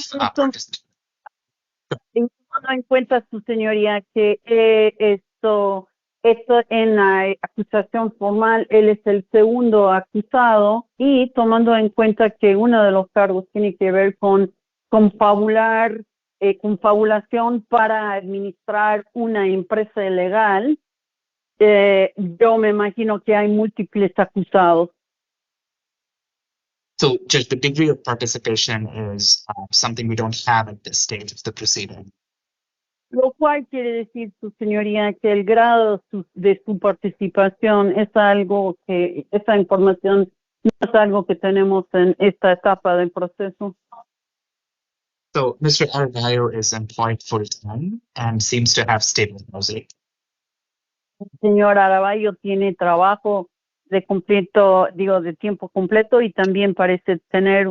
Tomando en cuenta, su señoría, que esto en la acusación formal, él es el segundo acusado, y tomando en cuenta que uno de los cargos tiene que ver con confabulación para administrar una empresa ilegal, yo me imagino que hay múltiples acusados. So, Judge, the degree of participation is something we don't have at this stage of the proceeding. Lo cual quiere decir, su señoría, que el grado de su participación es algo que, esa información no es algo que tenemos en esta etapa del proceso. So, Mr. Aravayo is employed full-time and seems to have stable housing. El señor Aravayo tiene trabajo de tiempo completo y también parece tener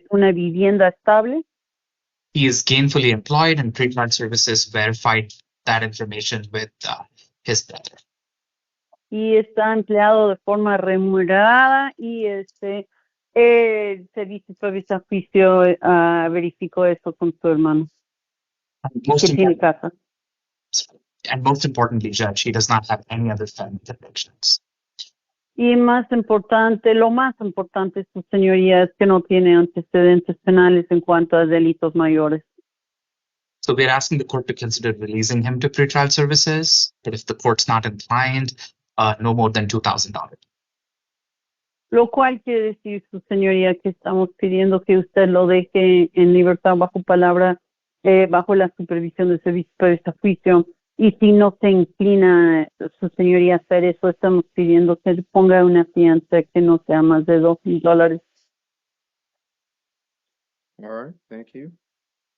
una vivienda estable. He is gainfully employed, and Pre-Trial Services verified that information with his brother. Y está empleado de forma remunerada y el servicio de juicio verificó eso con su hermano. Most que tiene important, casa. and most importantly, Judge, he does not have any other felony convictions. Y más importante, lo más importante, su señoría, es que no tiene antecedentes penales en cuanto a delitos mayores. So we're asking the court to consider releasing him to pretrial services, but if the court's not inclined, no more than $2,000. Lo cual quiere decir, su señoría, que estamos pidiendo que usted lo deje en libertad bajo palabra, bajo la supervisión del servicio de juicio. Y si no se inclina, su señoría, a hacer eso, estamos pidiendo que ponga una fianza que no sea más de $2,000. All right, thank you.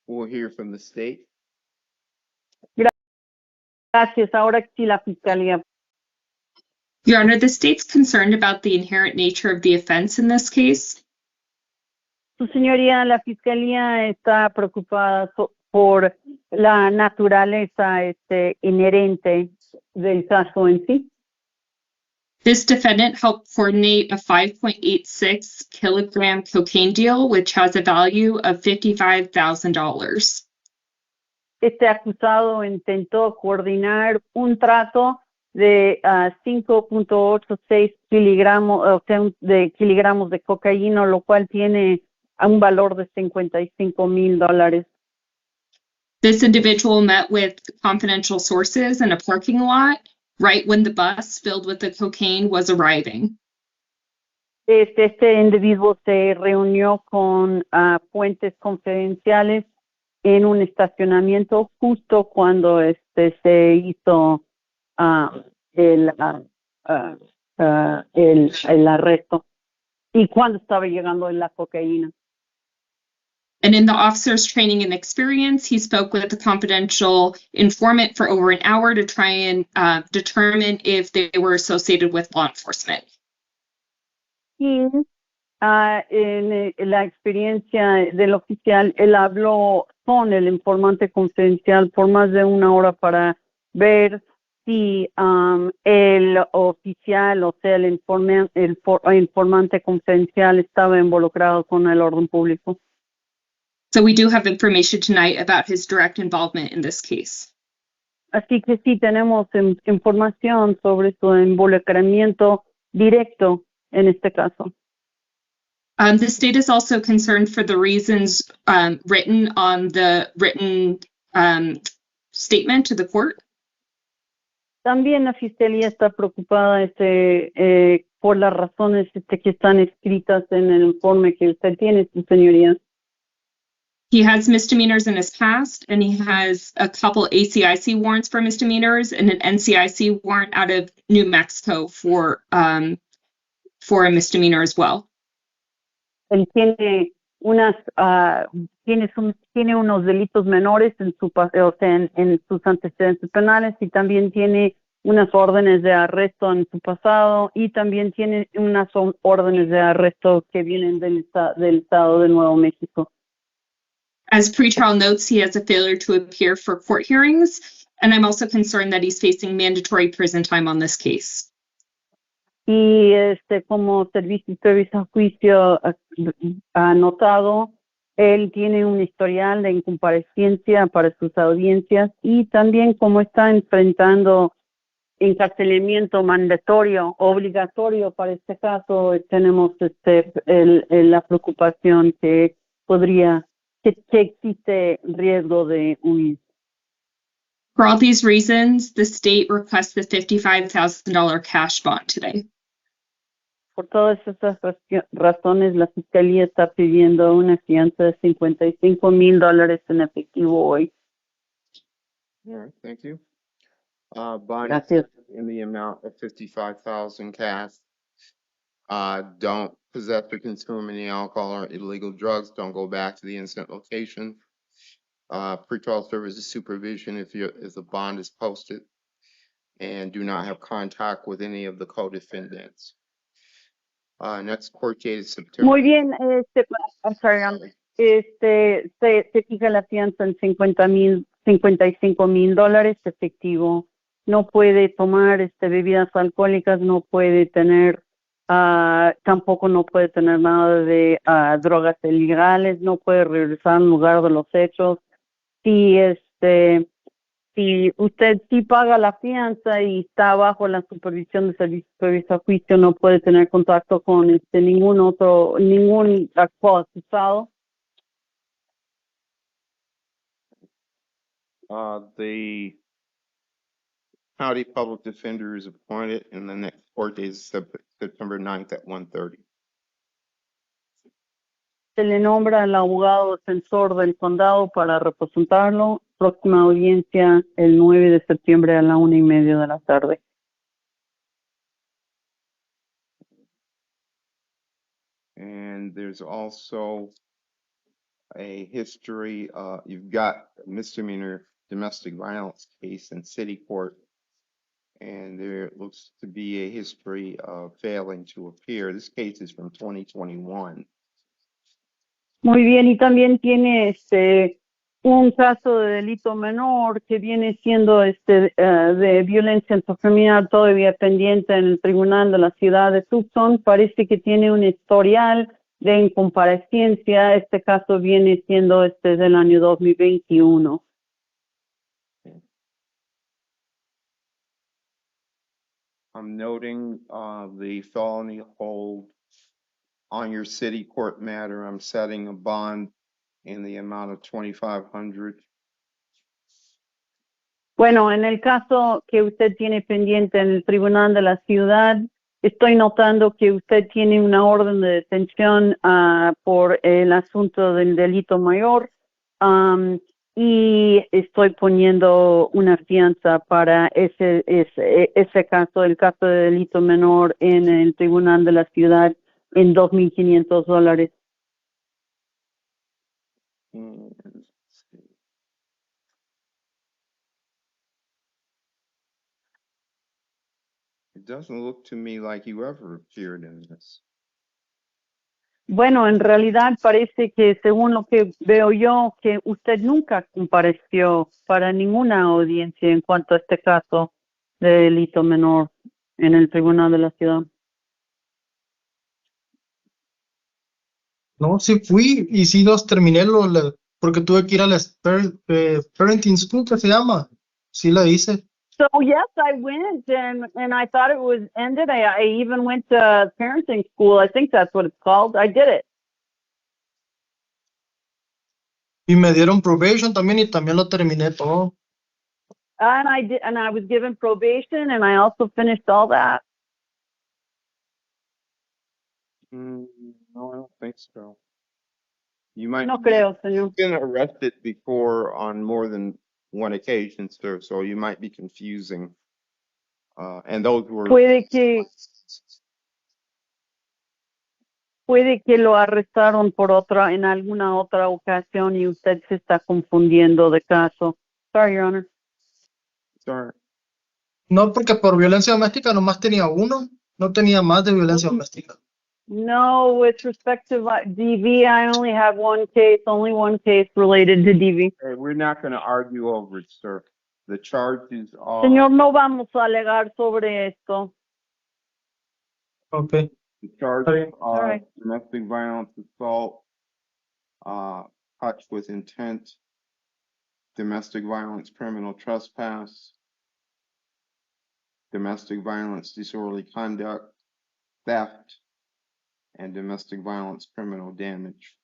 We'll hear from the state. Gracias. Ahora sí la fiscalía. Your Honor, the state's concerned about the inherent nature of the offense in this case. Su señoría, la fiscalía está preocupada por la naturaleza inherente del caso en sí. This defendant helped coordinate a 5.86 kilogram cocaine deal, which has a value of $55,000. Este acusado intentó coordinar un trato de 5.86 kilogramos de cocaína, lo cual tiene un valor de $55,000. This individual met with confidential sources in a parking lot right when the bus filled with the cocaine was arriving. Este individuo se reunió con fuentes confidenciales en un estacionamiento justo cuando se hizo el arresto y cuando estaba llegando la cocaína. And in the officer's training and experience, he spoke with the confidential informant for over an hour to try and determine if they were associated with law enforcement. Y en la experiencia del oficial, él habló con el informante confidencial por más de una hora para ver si el oficial, o sea, el informante confidencial estaba involucrado con el orden público. So we do have information tonight about his direct involvement in this case. Así que sí tenemos información sobre su involucramiento directo en este caso. The state is also concerned for the reasons written on the written statement to the court. También la fiscalía está preocupada por las razones que están escritas en el informe que usted tiene, su señoría. He has misdemeanors in his past, and he has a couple ACIC warrants for misdemeanors and an NCIC warrant out of New Mexico for a misdemeanor as well. Él tiene tiene unos delitos menores en sus antecedentes penales y también tiene unas órdenes de arresto en su pasado y también tiene unas órdenes de arresto que vienen del estado de Nuevo México. As pretrial notes, he has a failure to appear for court hearings, and I'm also concerned that he's facing mandatory prison time on this case. Y como servicio a juicio anotado, él tiene un historial de incomparecencia para sus audiencias y también como está enfrentando encarcelamiento mandatorio, obligatorio para este caso, tenemos la preocupación que existe riesgo de huir. For all these reasons, the state requests the $55,000 cash bond today. Por todas esas razones, la fiscalía está pidiendo una fianza de $55,000 en efectivo hoy. All right, thank you. Bond Gracias. in the amount of $55,000 cash. Don't possess or consume any alcohol or illegal drugs. Don't go back to the incident location. Pretrial services supervision if the bond is posted, and do not have contact with any of the co-defendants. Next court date is September. Muy bien, I'm sorry, se fija la fianza en $55,000 efectivo. No puede tomar bebidas alcohólicas, no puede tener, tampoco no puede tener nada de drogas ilegales, no puede regresar al lugar de los hechos. Si si usted sí paga la fianza y está bajo la supervisión de servicio previsto a juicio, no puede tener contacto con ningún actual acusado. The county public defender is appointed and the next court date is September 9th at 1:30. Se le nombra el abogado defensor del condado para representarlo. Próxima audiencia el 9 de septiembre a la 1:30 de la tarde. And there's also a history, you've got a misdemeanor domestic violence case in city court. And there looks to be a history of failing to appear. This case is from 2021. Muy bien, y también tiene un caso de delito menor que viene siendo de violencia intrafamiliar todavía pendiente en el tribunal de la ciudad de Tucson. Parece que tiene un historial de incomparecencia. Este caso viene siendo del año 2021. I'm noting the felony hold on your city court matter. I'm setting a bond in the amount of $2,500. Bueno, en el caso que usted tiene pendiente en el tribunal de la ciudad, estoy notando que usted tiene una orden de detención por el asunto del delito mayor y estoy poniendo una fianza para ese caso, el caso de delito menor en el tribunal de la ciudad en $2,500. It doesn't look to me like you ever appeared in this. Bueno, en realidad parece que según lo que veo yo, que usted nunca compareció para ninguna audiencia en cuanto a este caso de delito menor en el tribunal de la ciudad. No, sí fui y sí los terminé porque tuve que ir a la parenting school que se llama. Sí la hice. So yes, I went and I thought it was ended. I even went to parenting school. I think that's what it's called. I did it. Y me dieron probation también y también lo terminé todo. And I did, and I was given probation, and I also finished all that. No, I don't think so. You might No creo, señor. have been arrested before on more than one occasion, sir, so you might be confusing. And those were Puede que lo arrestaron en alguna otra ocasión y usted se está confundiendo de caso. Sorry, Your Honor. Sorry. No, porque por violencia doméstica nomás tenía uno, no tenía más de violencia doméstica. No, with respect to DV, I only have only one case related to DV. Hey, we're not going to argue over it, sir. The charges are. Señor, no vamos a alegar sobre esto. Okay. The charges are right. domestic violence assault, touch with intent, domestic violence criminal trespass, domestic violence disorderly conduct, theft, and domestic violence criminal damage.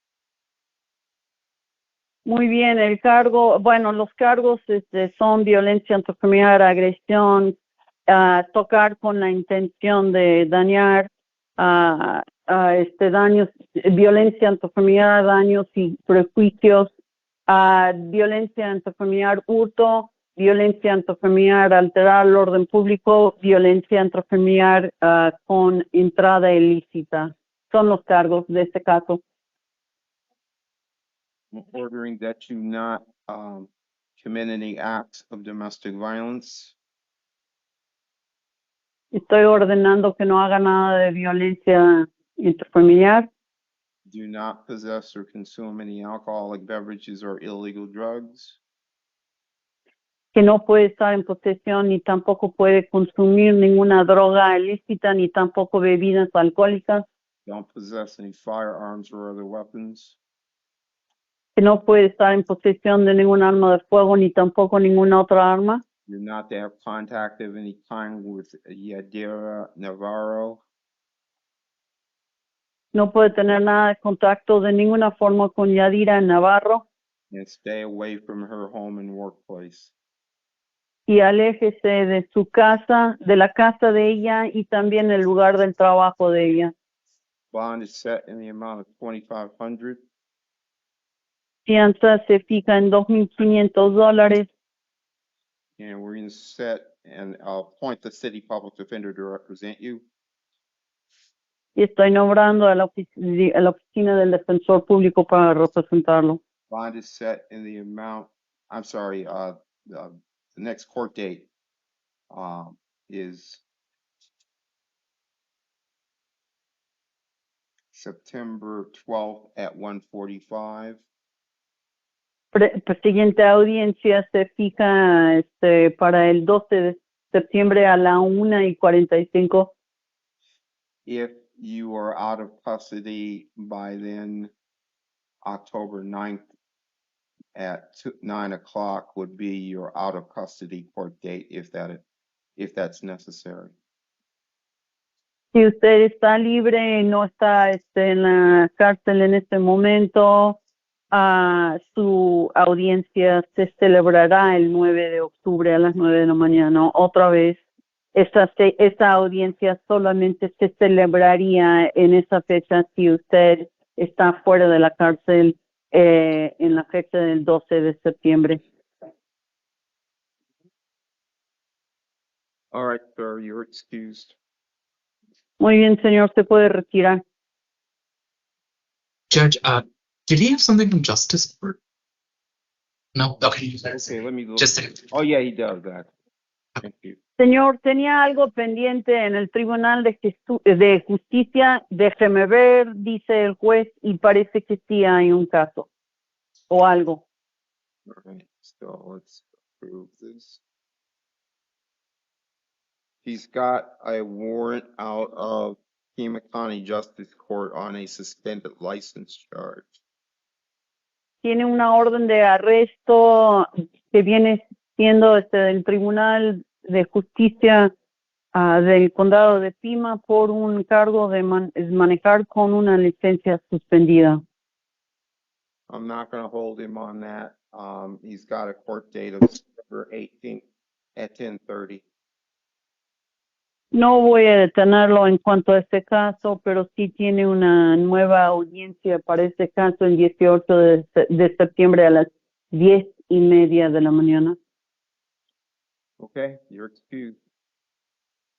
Muy bien, los cargos son violencia intrafamiliar, agresión, tocar con la intención de dañar, daños, violencia intrafamiliar, daños y prejuicios, violencia intrafamiliar, hurto, violencia intrafamiliar, alterar el orden público, violencia intrafamiliar con entrada ilícita. Son los cargos de este caso. Ordering that you not commit any acts of domestic violence. Estoy ordenando que no haga nada de violencia intrafamiliar. Do not possess or consume any alcoholic beverages or illegal drugs. Que no puede estar en posesión ni tampoco puede consumir ninguna droga ilícita ni tampoco bebidas alcohólicas. Don't possess any firearms or other weapons. que no puede estar en posesión de ningún arma de fuego ni tampoco ninguna otra arma. You're not to have contact of any kind with Yadira Navarro. No puede tener nada de contacto de ninguna forma con Yadira Navarro And stay away from her home and workplace. y aléjese de su casa, de la casa de ella y también el lugar del trabajo de ella. Bond is set in the amount of $2,500. Fianza se fija en $2,500 And we're going to set and I'll appoint the city public defender to represent you. y estoy nombrando a la oficina del defensor público para representarlo. Bond is set in the amount, I'm sorry, the next court date is September 12th at 1:45. Siguiente audiencia se fija para el 12 de septiembre a la 1:45. If you are out of custody by then, October 9th at 9 o'clock would be your out of custody court date if that's necessary. Si usted está libre, no está en la cárcel en este momento, su audiencia se celebrará el 9 de octubre a las 9 de la mañana. Otra vez, esta audiencia solamente se celebraría en esa fecha si usted está fuera de la cárcel en la fecha del 12 de septiembre. All right, sir, you're excused. Muy bien, señor, se puede retirar. Judge, did he have something from Justice Court? No? Okay. Okay, let me look. Just a second. Oh, yeah, he does that. Thank you. Señor, tenía algo pendiente en el Tribunal de Justicia. Déjeme ver, dice el juez, y parece que sí hay un caso o algo. All right, so let's approve this. He's got a warrant out of Pima County Justice Court on a suspended license charge. Tiene una orden de arresto que viene siendo del Tribunal de Justicia del Condado de Pima por un cargo de manejar con una licencia suspendida. I'm not going to hold him on that. He's got a court date of September 18th at 10:30. No voy a detenerlo en cuanto a este caso, pero sí tiene una nueva audiencia para este caso el 18 de septiembre a las 10:30 de la mañana. Okay, you're excused.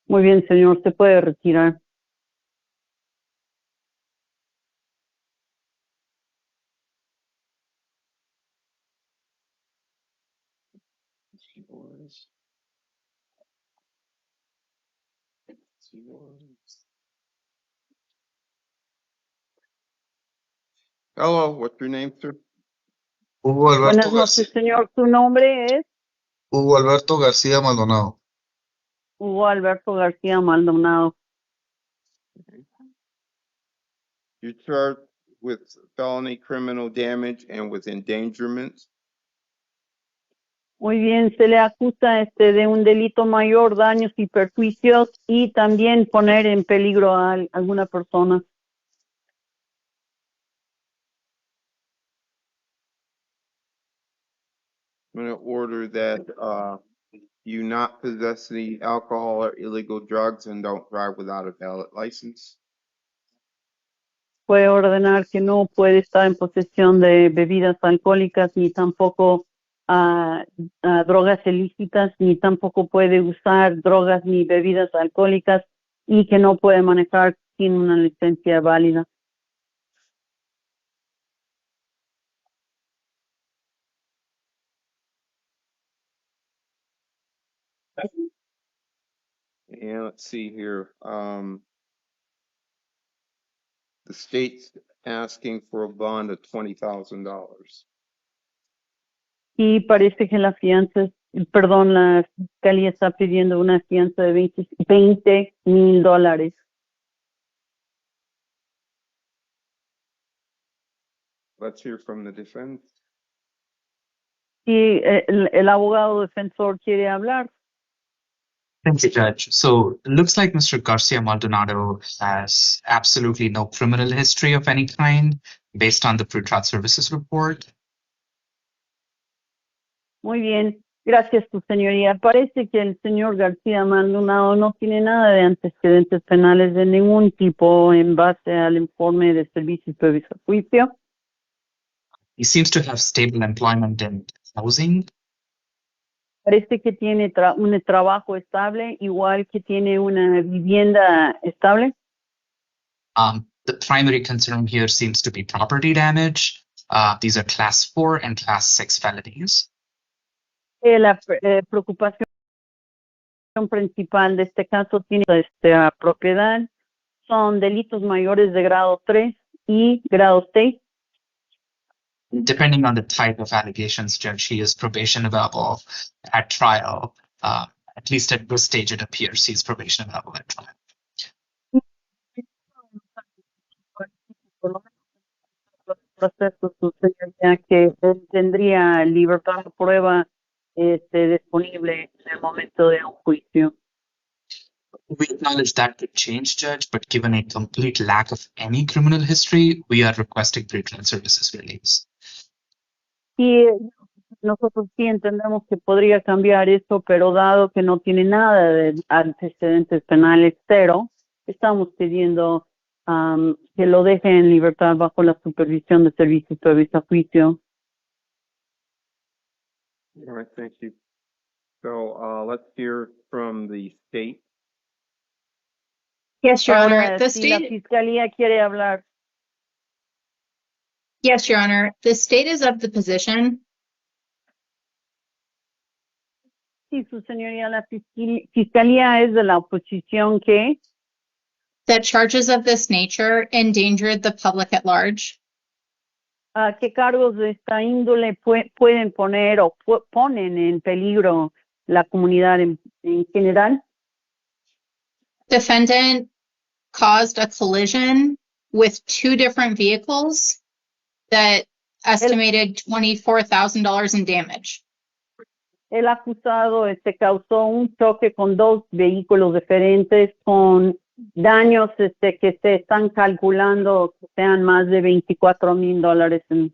Muy bien, señor, se puede retirar. Hello, what's your name, sir? Hugo Alberto Buenas noches, García. señor. Su nombre es Hugo Alberto García Maldonado. Hugo Alberto García Maldonado. You're charged with felony criminal damage and with endangerment. Muy bien, se le acusa de un delito mayor, daños y perjuicios, y también poner en peligro a alguna persona. I'm going to order that you not possess any alcohol or illegal drugs and don't drive without a valid license. Puede ordenar que no puede estar en posesión de bebidas alcohólicas ni tampoco drogas ilícitas, ni tampoco puede usar drogas ni bebidas alcohólicas y que no puede manejar sin una licencia válida. And let's see here. The state's asking for a bond of $20,000. Y parece que la fiscalía está pidiendo una fianza de $20,000. let's hear from the defense. Sí, el abogado defensor quiere hablar. Thank you, Judge. So it looks like Mr. Garcia Maldonado has absolutely no criminal history of any kind based on the pretrial services report. Muy bien, gracias, tu señoría. Parece que el señor García Maldonado no tiene nada de antecedentes penales de ningún tipo en base al informe de servicios previos a juicio. He seems to have stable employment in housing. Parece que tiene un trabajo estable, igual que tiene una vivienda estable. The primary concern here seems to be property damage. These are class 4 and class 6 felonies. La preocupación principal de este caso tiene esta propiedad. Son delitos mayores de grado 3 y grado 6. Depending on the type of allegations, Judge, he is probation available at trial. At least at this stage, it appears he's probation available at trial. Proceso, su señoría, que él tendría libertad de prueba disponible en el momento de un juicio. We acknowledge that could change, Judge, but given a complete lack of any criminal history, we are requesting pretrial services release. Y nosotros sí entendemos que podría cambiar eso, pero dado que no tiene nada de antecedentes penales, cero, estamos pidiendo que lo deje en libertad bajo la supervisión de servicios previos a juicio. All right, thank you. So let's hear from the state. Yes, Your Honor. Ahora, The si la state, fiscalía quiere hablar. yes, Your Honor. The state is of the position Sí, su señoría, la fiscalía es de la oposición que that charges of this nature endangered the public at large. ¿qué cargos de esta índole pueden poner o ponen en peligro la comunidad en general? Defendant caused a collision with two different vehicles that estimated $24,000 in damage. El acusado causó un choque con dos vehículos diferentes con daños que se están calculando que sean más de $24,000.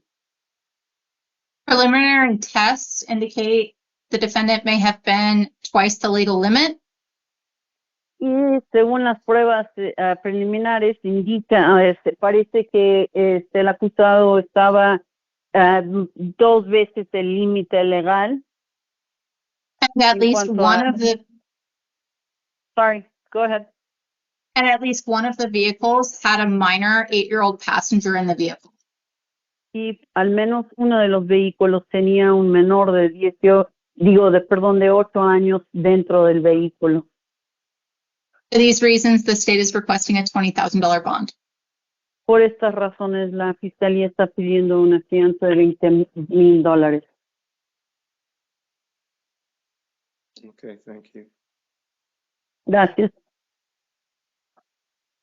Preliminary tests indicate the defendant may have been twice the legal limit. Y según las pruebas preliminares indica, parece que el acusado estaba 2 veces el límite legal. And at least one of the Sorry, go ahead. And at least one of the vehicles had a minor 8-year-old passenger in the vehicle. Y al menos uno de los vehículos tenía un menor de 8 años dentro del vehículo. For these reasons, the state is requesting a $20,000 bond. Por estas razones, la fiscalía está pidiendo una fianza de $20,000. Okay, thank you. Gracias.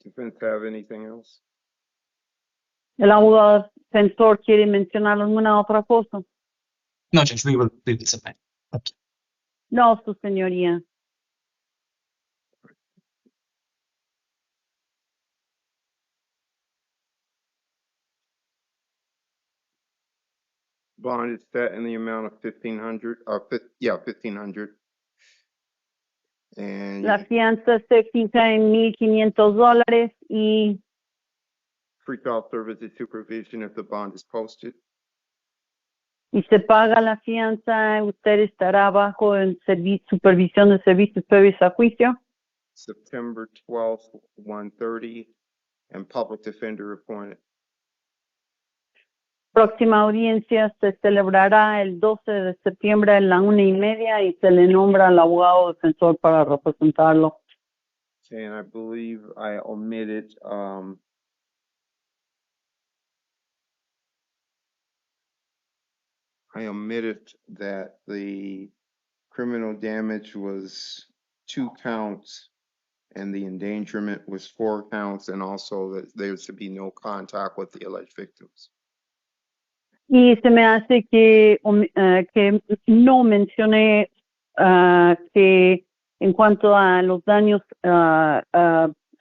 Defense have anything else? El abogado defensor quiere mencionar alguna otra cosa. No, Judge, we will submit. Okay. No, su señoría. Bond is set in the amount of $1,500. And La fianza se fija en $1,500 y pretrial services supervision if the bond is posted. se paga la fianza. Usted estará bajo en supervisión de servicios previos a juicio. September 12th, 1:30, and public defender appointed. Próxima audiencia se celebrará el 12 de septiembre a la 1:30 y se le nombra al abogado defensor para representarlo. Okay, and I believe I omitted that the criminal damage was 2 counts and the endangerment was 4 counts, and also that there should be no contact with the alleged victims. Y se me hace que no mencioné que en cuanto a los daños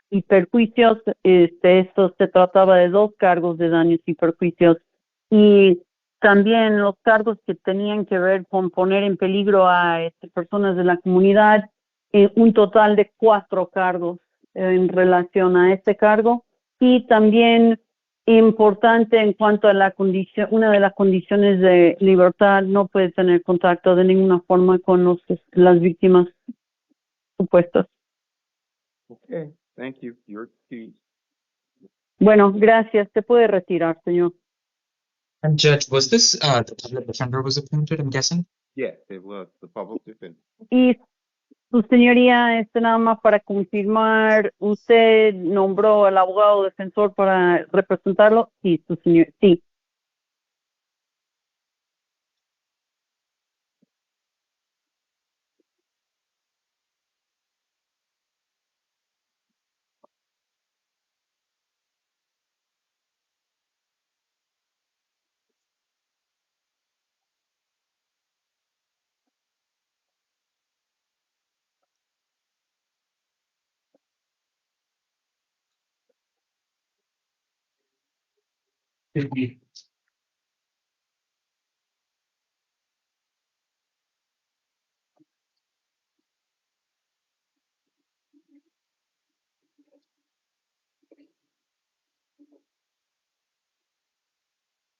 y perjuicios, esto se trataba de 2 cargos de daños y perjuicios, y también los cargos que tenían que ver con poner en peligro a personas de la comunidad, un total de 4 cargos en relación a este cargo, y también importante en cuanto a la condición, una de las condiciones de libertad, no puede tener contacto de ninguna forma con las víctimas supuestas. Okay, thank you. Your excused. Bueno, gracias. Se puede retirar, señor. And Judge, was this the public defender was appointed, I'm guessing? Yes, it was the public defender. Y su señoría, nada más para confirmar, ¿usted nombró al abogado defensor para representarlo? Sí, su señor, sí.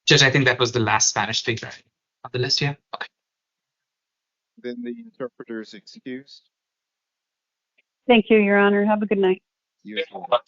Judge, I think that was the last Spanish speaker on the list, yeah? Okay. Then the interpreter is excused. Thank you, Your Honor. Have a good night. You as well.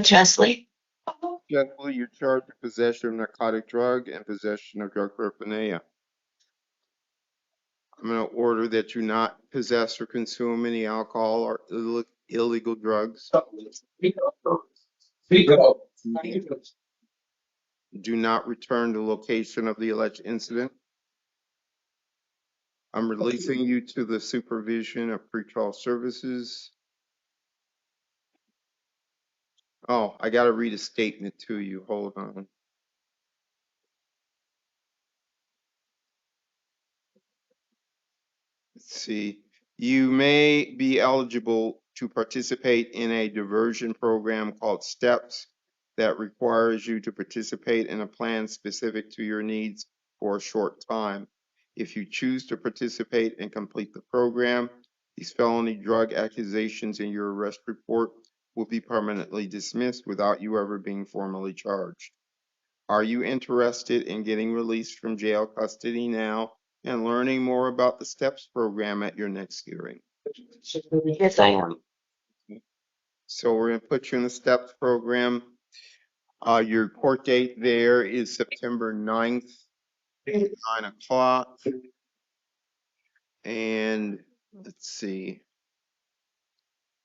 Chesley. Chesley, you're charged with possession of narcotic drug and possession of drug paraphernalia. I'm going to order that you not possess or consume any alcohol or illegal drugs. Do not return to the location of the alleged incident. I'm releasing you to the supervision of pretrial services. Oh, I got to read a statement to you. Hold on. Let's see. You may be eligible to participate in a diversion program called STEPS that requires you to participate in a plan specific to your needs for a short time. If you choose to participate and complete the program, these felony drug accusations in your arrest report will be permanently dismissed without you ever being formally charged. Are you interested in getting released from jail custody now and learning more about the STEPS program at your next hearing? Yes, I am. So we're going to put you in the STEPS program. Your court date there is September 9th, 9 o'clock. And let's see.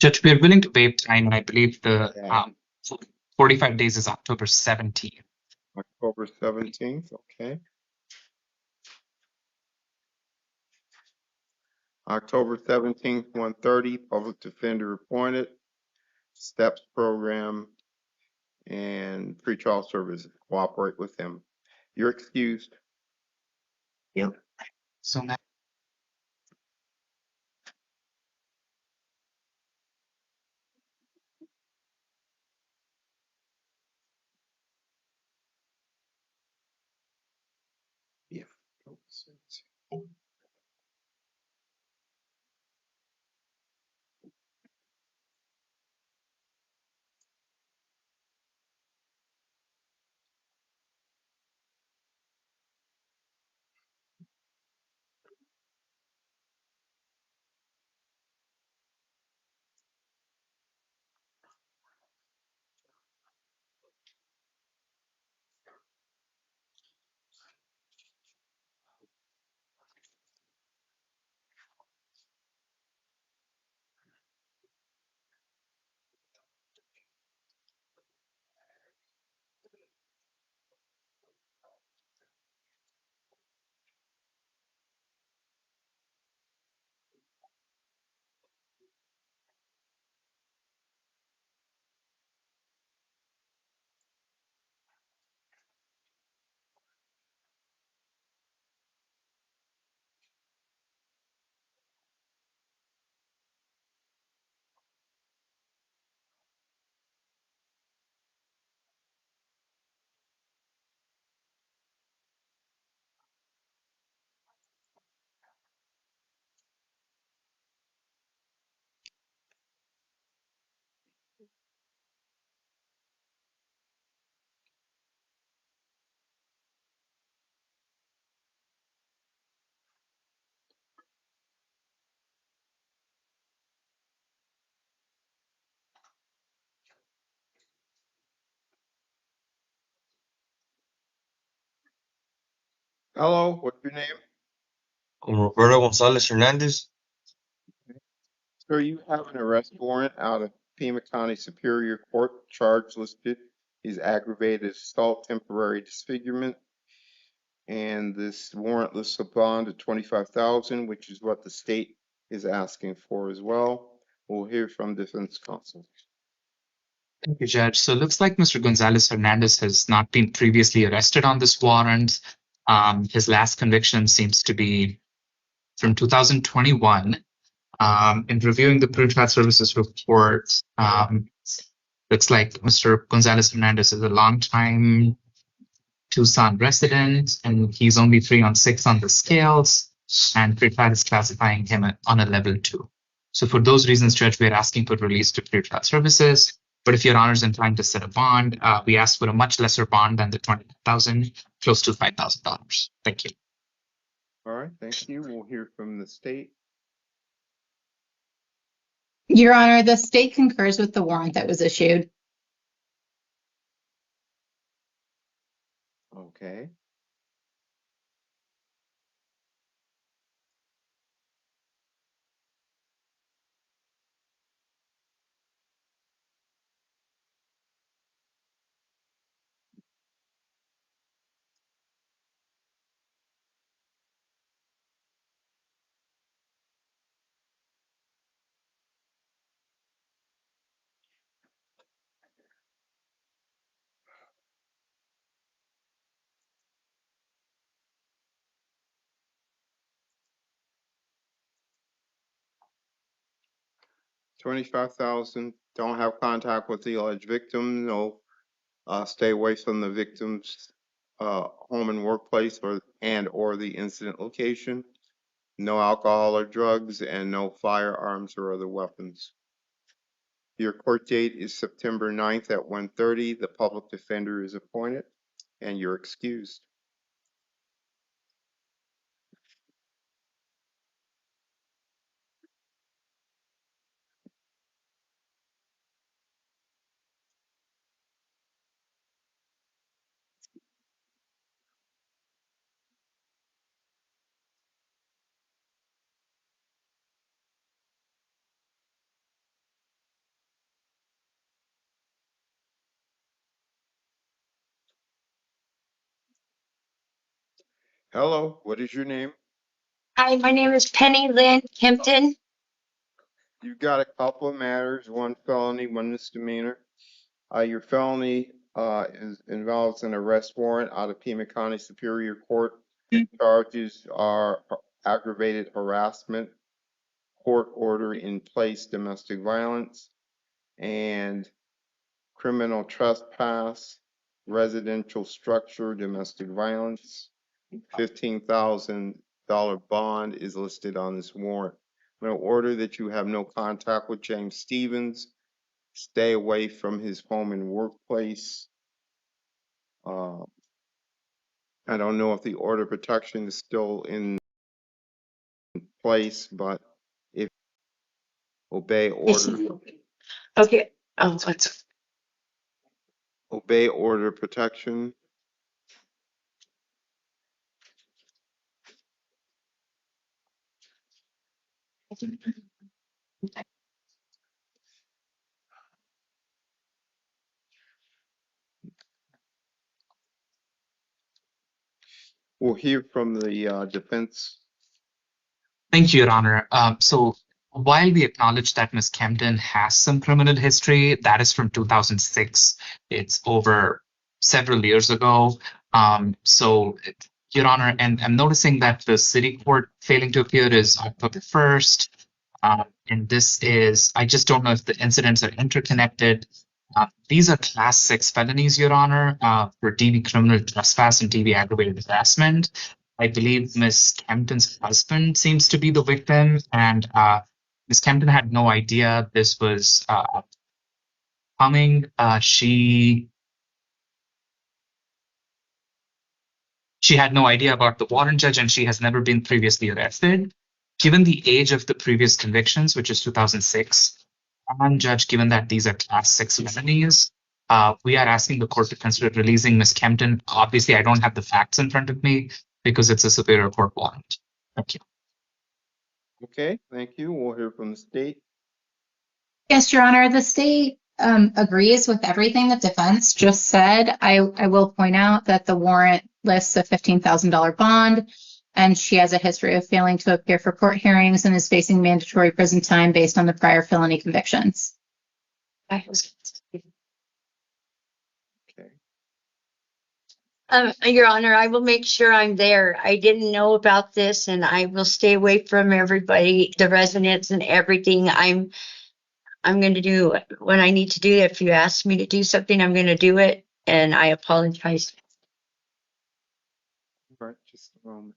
Judge, we are willing to waive time, and I believe the 45 days is October 17th. October 17th, okay. October 17th, 1:30, public defender appointed, STEPS program, and pretrial services. Cooperate with them. You're excused. Yep. So now, Yeah. Hello, what's your name? I'm Roberto Gonzalez Hernandez. Sir, you have an arrest warrant out of Pima County Superior Court. Charge listed is aggravated assault, temporary disfigurement. And this warrant lists a bond of $25,000, which is what the state is asking for as well. We'll hear from defense counsel. thank you, Judge. So it looks like Mr. Gonzalez Hernandez has not been previously arrested on this warrant. His last conviction seems to be from 2021. In reviewing the pretrial services report, looks like Mr. Gonzalez Hernandez is a longtime Tucson resident, and he's only 3 on 6 on the scales, and pretrial is classifying him on a level 2. So for those reasons, Judge, we're asking for release to pretrial services. But if Your Honor is inclined to set a bond, we ask for a much lesser bond than the $20,000, close to $5,000. Thank you. All right, thank you. We'll hear from the state. Your Honor, the state concurs with the warrant that was issued. Okay. $25,000. Don't have contact with the alleged victim. No, stay away from the victim's home and workplace or the incident location. No alcohol or drugs, and no firearms or other weapons. Your court date is September 9th at 1:30. The public defender is appointed, and you're excused. Hello, what is your name? Hi, my name is Penny Lynn Kempton. You've got a couple of matters, one felony, one misdemeanor. Your felony involves an arrest warrant out of Pima County Superior Court. Charges are aggravated harassment, court order in place domestic violence, and criminal trespass, residential structure, domestic violence. $15,000 bond is listed on this warrant. I'm going to order that you have no contact with James Stevens. Stay away from his home and workplace. I don't know if the order of protection is still in place, but if obey order, Okay. Oh, let's. obey order of protection. We'll hear from the defense. Thank you, Your Honor. So while we acknowledge that Ms. Kempton has some criminal history, that is from 2006. It's over several years ago. Your Honor, and I'm noticing that the city court failing to appear is October 1st. And this is, I just don't know if the incidents are interconnected. These are class 6 felonies, Your Honor, for DV criminal trespass and DV aggravated harassment. I believe Ms. Kempton's husband seems to be the victim, and Ms. Kempton had no idea this was coming. She had no idea about the warrant, Judge, and she has never been previously arrested. Given the age of the previous convictions, which is 2006, and Judge, given that these are class 6 felonies, we are asking the court to consider releasing Ms. Kempton. Obviously, I don't have the facts in front of me because it's a superior court warrant. Thank you. Okay, thank you. We'll hear from the state. Yes, Your Honor, the state agrees with everything the defense just said. I will point out that the warrant lists a $15,000 bond, and she has a history of failing to appear for court hearings and is facing mandatory prison time based on the prior felony convictions. Your Honor, I will make sure I'm there. I didn't know about this, and I will stay away from everybody, the residents and everything. I'm going to do what I need to do. If you ask me to do something, I'm going to do it, and I apologize. Right, just a moment.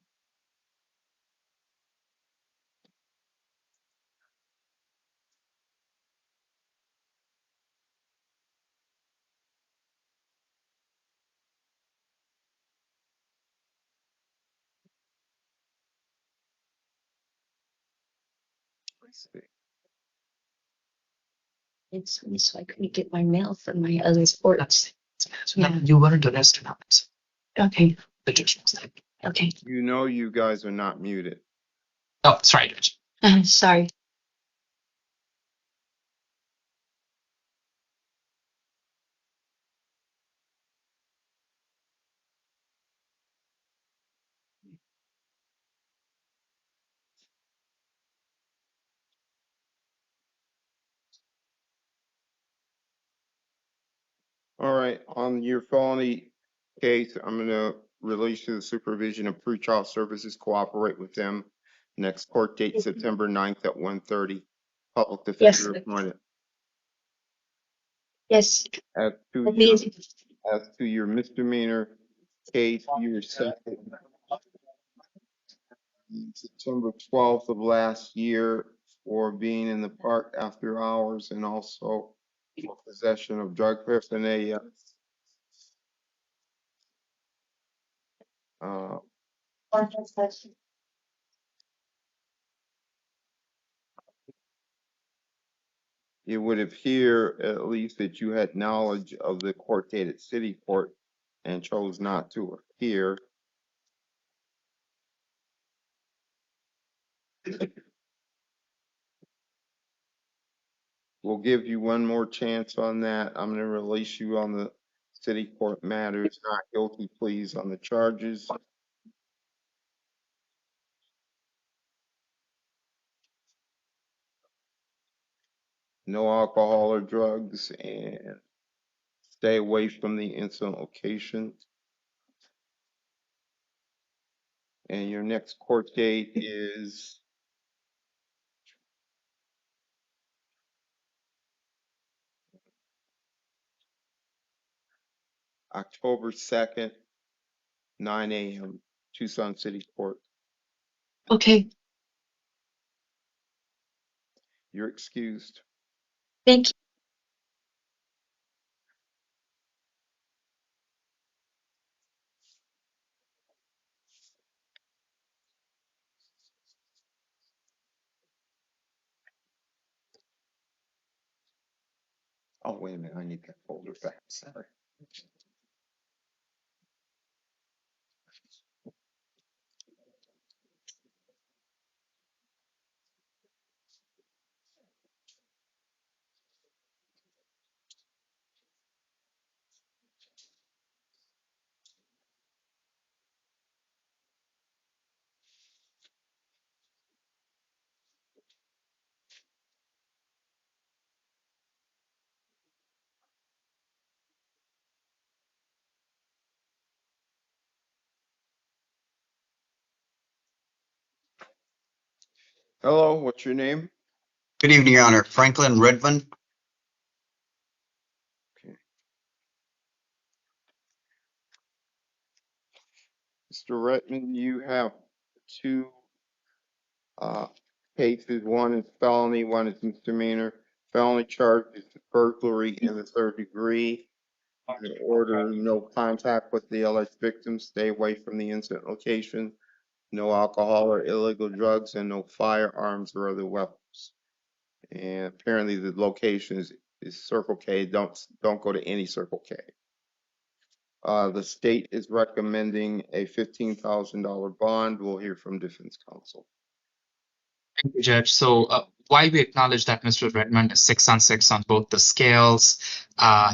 It's so I couldn't get my mail from my other sports. Yeah. You weren't arrested on it. Okay. The judge was there. Okay. You know you guys are not muted. Oh, sorry, Judge. Sorry. All right, on your felony case, I'm gonna release you the supervision of pretrial services, cooperate with them. Next court date, September 9th at 1:30. Public defender appointed. Yes. As to your misdemeanor case, you were second September 12th of last year for being in the park after hours and also for possession of drug paraphernalia. It would appear at least that you had knowledge of the court date at city court and chose not to appear. We'll give you one more chance on that. I'm gonna release you on the city court matters, not guilty pleas on the charges. no alcohol or drugs, and stay away from the incident location. And your next court date is October 2nd, 9 a.m., Tucson City Court. Okay, You're excused. thank you. Oh, wait a minute, I need that folder back, sorry. Hello, what's your name? Good evening, Your Honor. Franklin Redmond. Okay. Mr. Redmond, you have two cases. One is felony, one is misdemeanor. Felony charge is burglary in the third degree. In order, no contact with the alleged victim, stay away from the incident location, no alcohol or illegal drugs, and no firearms or other weapons. And apparently the location is Circle K. Don't go to any Circle K. The state is recommending a $15,000 bond. We'll hear from defense counsel. Thank you, Judge. So while we acknowledge that Mr. Redmond is 6 on 6 on both the scales,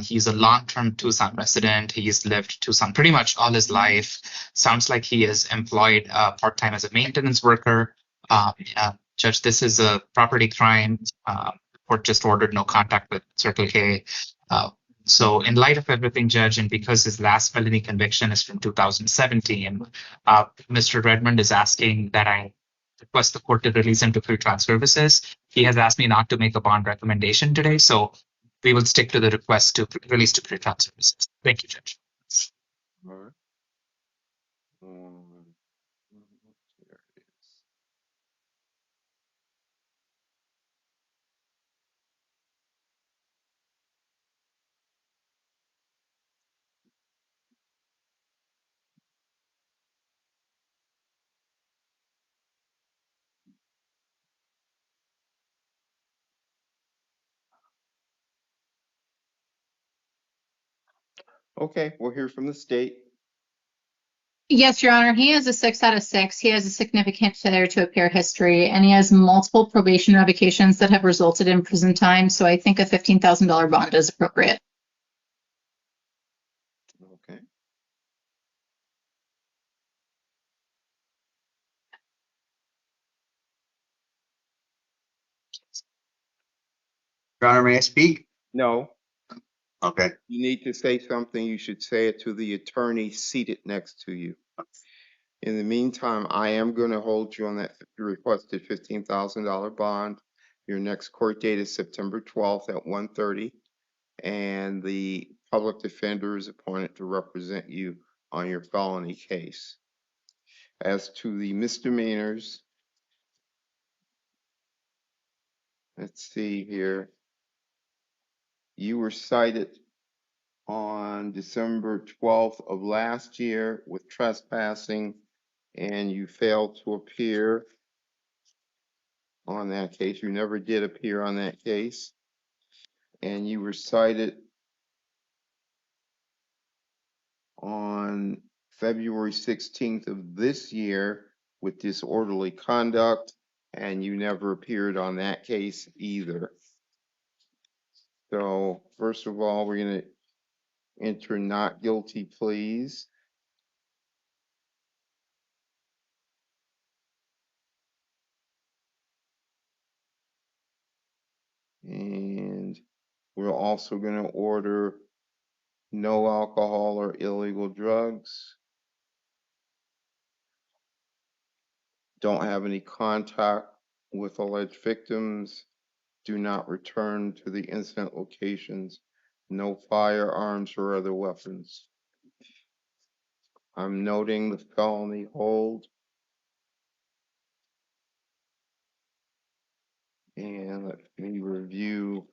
he's a long-term Tucson resident. He's lived Tucson pretty much all his life. Sounds like he is employed part-time as a maintenance worker. Judge, this is a property crime. Court just ordered no contact with Circle K. So in light of everything, Judge, and because his last felony conviction is from 2017, Mr. Redmond is asking that I request the court to release him to pretrial services. He has asked me not to make a bond recommendation today, so we will stick to the request to release to pretrial services. Thank you, Judge. All right. There it is. Okay, we'll hear from the state. Yes, Your Honor, he has a 6 out of 6. He has a significant failure to appear history, and he has multiple probation revocations that have resulted in prison time. So I think a $15,000 bond is appropriate. Okay. Your Honor, may I speak? No, Okay. you need to say something. You should say it to the attorney seated next to you. In the meantime, I am going to hold you on that requested $15,000 bond. Your next court date is September 12th at 1:30, and the public defender is appointed to represent you on your felony case. As to the misdemeanors, let's see here. You were cited on December 12th of last year with trespassing, and you failed to appear on that case. You never did appear on that case. And you were cited on February 16th of this year with disorderly conduct, and you never appeared on that case either. So first of all, we're going to enter not guilty pleas. And we're also going to order no alcohol or illegal drugs. Don't have any contact with alleged victims. Do not return to the incident locations. No firearms or other weapons. I'm noting the felony hold. And let me review.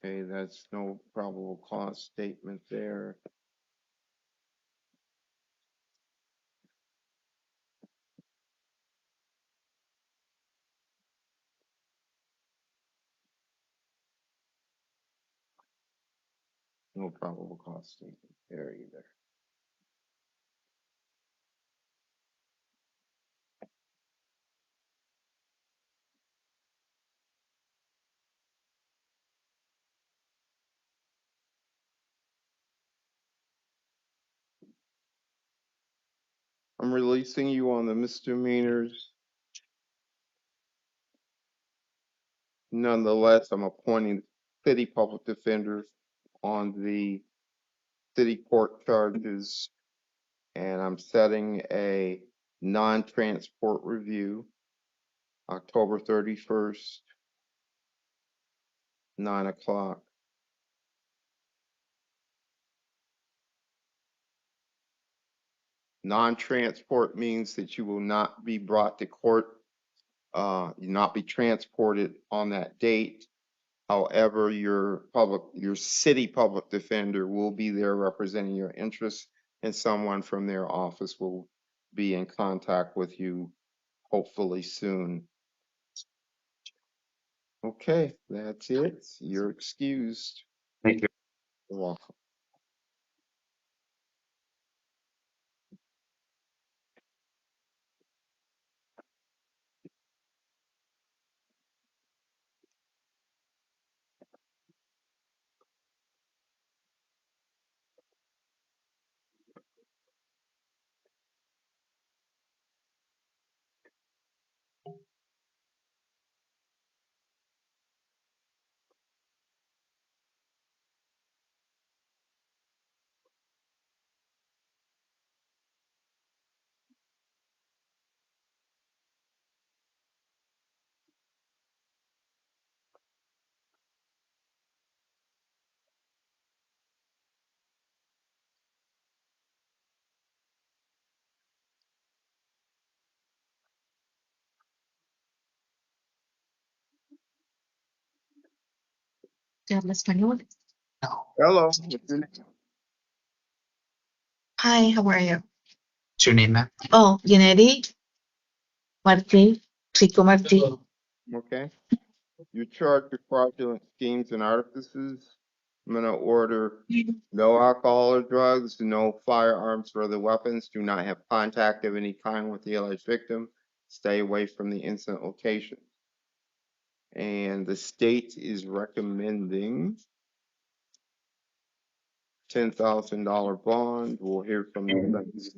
Okay, that's no probable cause statement there. No probable cause statement there either. I'm releasing you on the misdemeanors. Nonetheless, I'm appointing city public defender on the city court charges, and I'm setting a non-transport review, October 31st, 9 o'clock. Non-transport means that you will not be brought to court, not be transported on that date. However, your city public defender will be there representing your interests, and someone from their office will be in contact with you hopefully soon. Okay, that's it. You're excused. Thank you. You're welcome. ¿Te habla español? Hello. What's your name? Hi, how are you? What's your name, ma'am? Oh, Yanedi Martin, Rico Martin. Okay. You're charged with fraudulent schemes and artifices. I'm going to order no alcohol or drugs, no firearms or other weapons. Do not have contact of any kind with the alleged victim. Stay away from the incident location. And the state is recommending $10,000 bond. We'll hear from the next.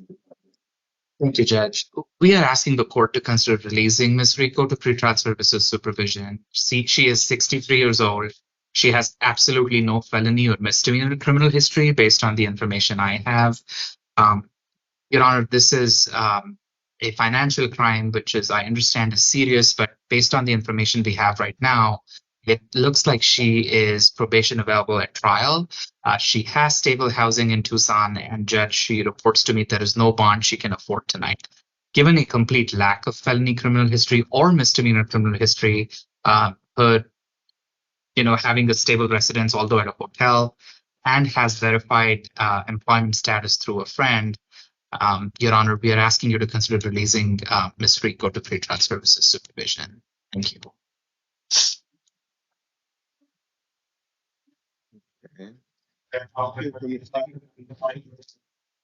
Thank you, Judge. We are asking the court to consider releasing Ms. Rico to pretrial services supervision. She is 63 years old. She has absolutely no felony or misdemeanor criminal history based on the information I have. Your Honor, this is a financial crime, which is, I understand, is serious, but based on the information we have right now, it looks like she is probation available at trial. She has stable housing in Tucson, and Judge, she reports to me there is no bond she can afford tonight. Given a complete lack of felony criminal history or misdemeanor criminal history, her, having a stable residence, although at a hotel, and has verified employment status through a friend, Your Honor, we are asking you to consider releasing Ms. Rico to pretrial services supervision. Thank you.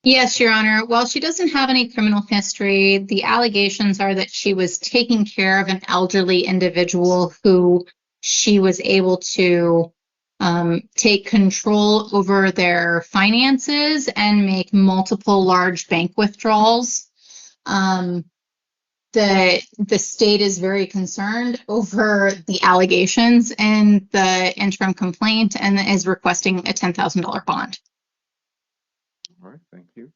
Yes, Your Honor. While she doesn't have any criminal history, the allegations are that she was taking care of an elderly individual who she was able to take control over their finances and make multiple large bank withdrawals. The state is very concerned over the allegations in the interim complaint and is requesting a $10,000 bond. All right, thank you.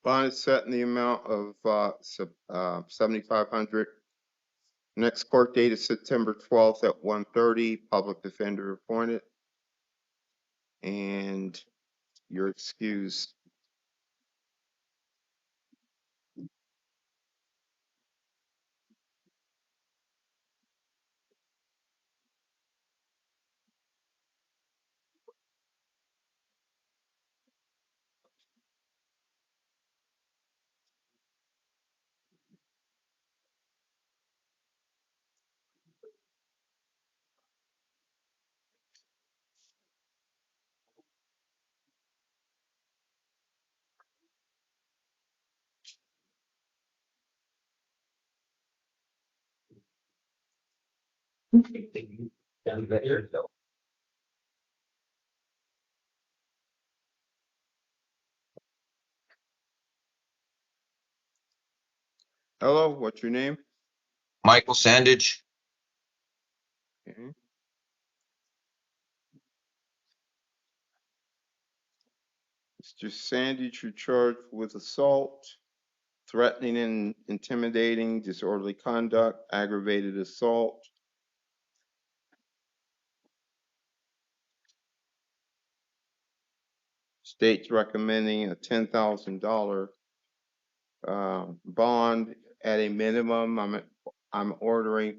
Bond is set in the amount of $7,500. Next court date is September 12th at 1:30. Public defender appointed. And you're excused. Hello, what's your name? Michael Sandage. Okay. Mr. Sandage, you're charged with assault, threatening and intimidating, disorderly conduct, aggravated assault. State's recommending a $10,000 bond at a minimum. I'm ordering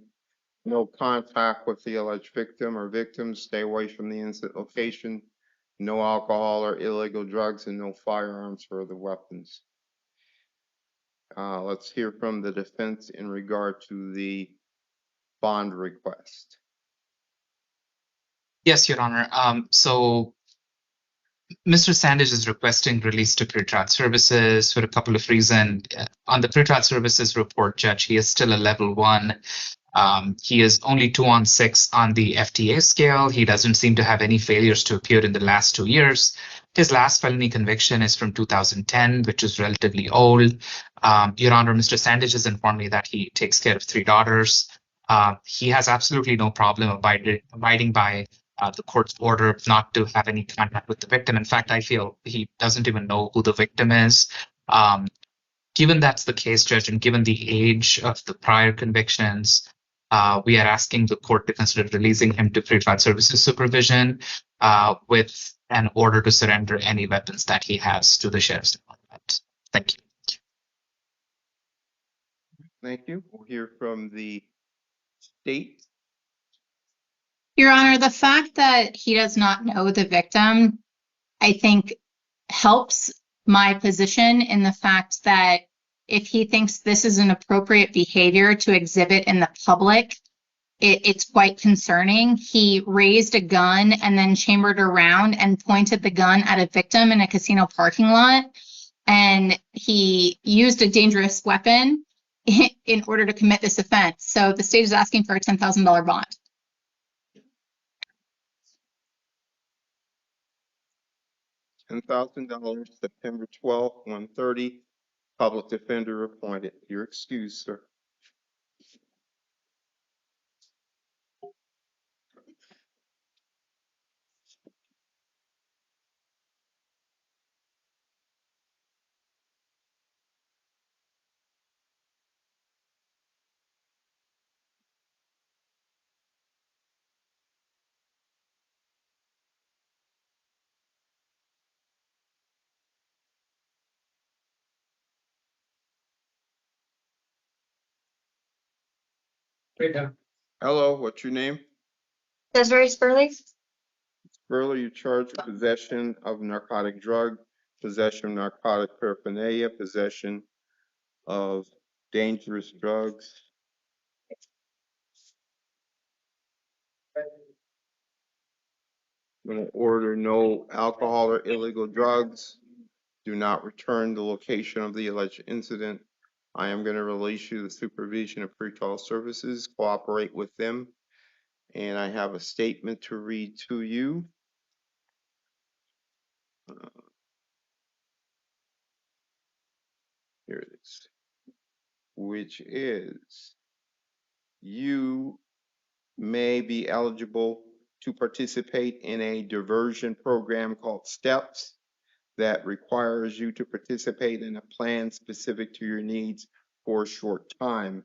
no contact with the alleged victim or victims. Stay away from the incident location. No alcohol or illegal drugs, and no firearms or other weapons. Let's hear from the defense in regard to the bond request. Yes, Your Honor. So Mr. Sandage is requesting release to pretrial services for a couple of reasons. On the pretrial services report, Judge, he is still a level 1. He is only 2 on 6 on the FTA scale. He doesn't seem to have any failures to appear in the last 2 years. His last felony conviction is from 2010, which is relatively old. Your Honor, Mr. Sandage has informed me that he takes care of 3 daughters. He has absolutely no problem abiding by the court's order not to have any contact with the victim. In fact, I feel he doesn't even know who the victim is. Given that's the case, Judge, and given the age of the prior convictions, we are asking the court to consider releasing him to pretrial services supervision with an order to surrender any weapons that he has to the sheriff's department. Thank you. Thank you. We'll hear from the state. Your Honor, the fact that he does not know the victim, I think, helps my position in the fact that if he thinks this is an appropriate behavior to exhibit in the public, it's quite concerning. He raised a gun and then chambered around and pointed the gun at a victim in a casino parking lot. And he used a dangerous weapon in order to commit this offense. So the state is asking for a $10,000 bond. $10,000, September 12th, 1:30. Public defender appointed. You're excused, sir. Hello, what's your name? Desiree Spurley? Burley, you're charged with possession of narcotic drug, possession of narcotic paraphernalia, possession of dangerous drugs. I'm going to order no alcohol or illegal drugs. Do not return the location of the alleged incident. I am going to release you the supervision of pretrial services. Cooperate with them. And I have a statement to read to you. Here it is. Which is, you may be eligible to participate in a diversion program called STEPS that requires you to participate in a plan specific to your needs for a short time.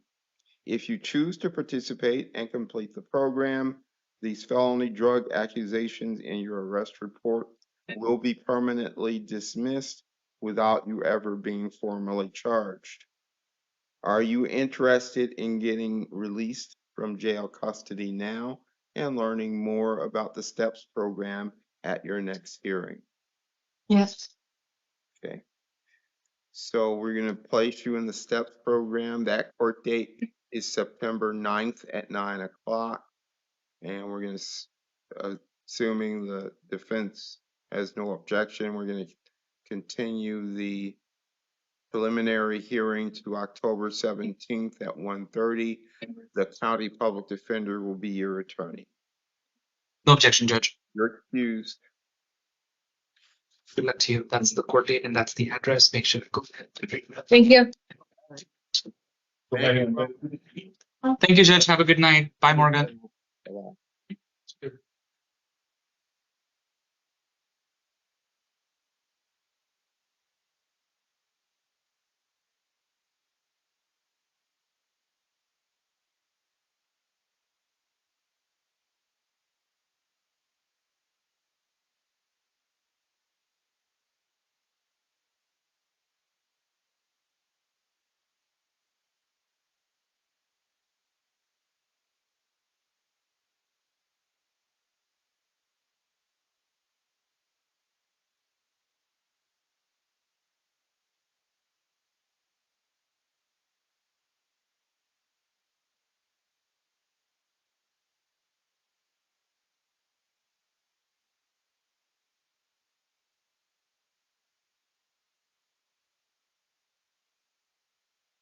If you choose to participate and complete the program, these felony drug accusations in your arrest report will be permanently dismissed without you ever being formally charged. Are you interested in getting released from jail custody now and learning more about the STEPS program at your next hearing? Yes. Okay. So we're going to place you in the STEPS program. That court date is September 9th at 9 o'clock. And we're going to, assuming the defense has no objection, we're going to continue the preliminary hearing to October 17th at 1:30. The county public defender will be your attorney. No objection, Judge. You're excused. Good luck to you. That's the court date and that's the address. Make sure to go ahead and read that. Thank you. Thank you, Judge. Have a good night. Bye, Morgan.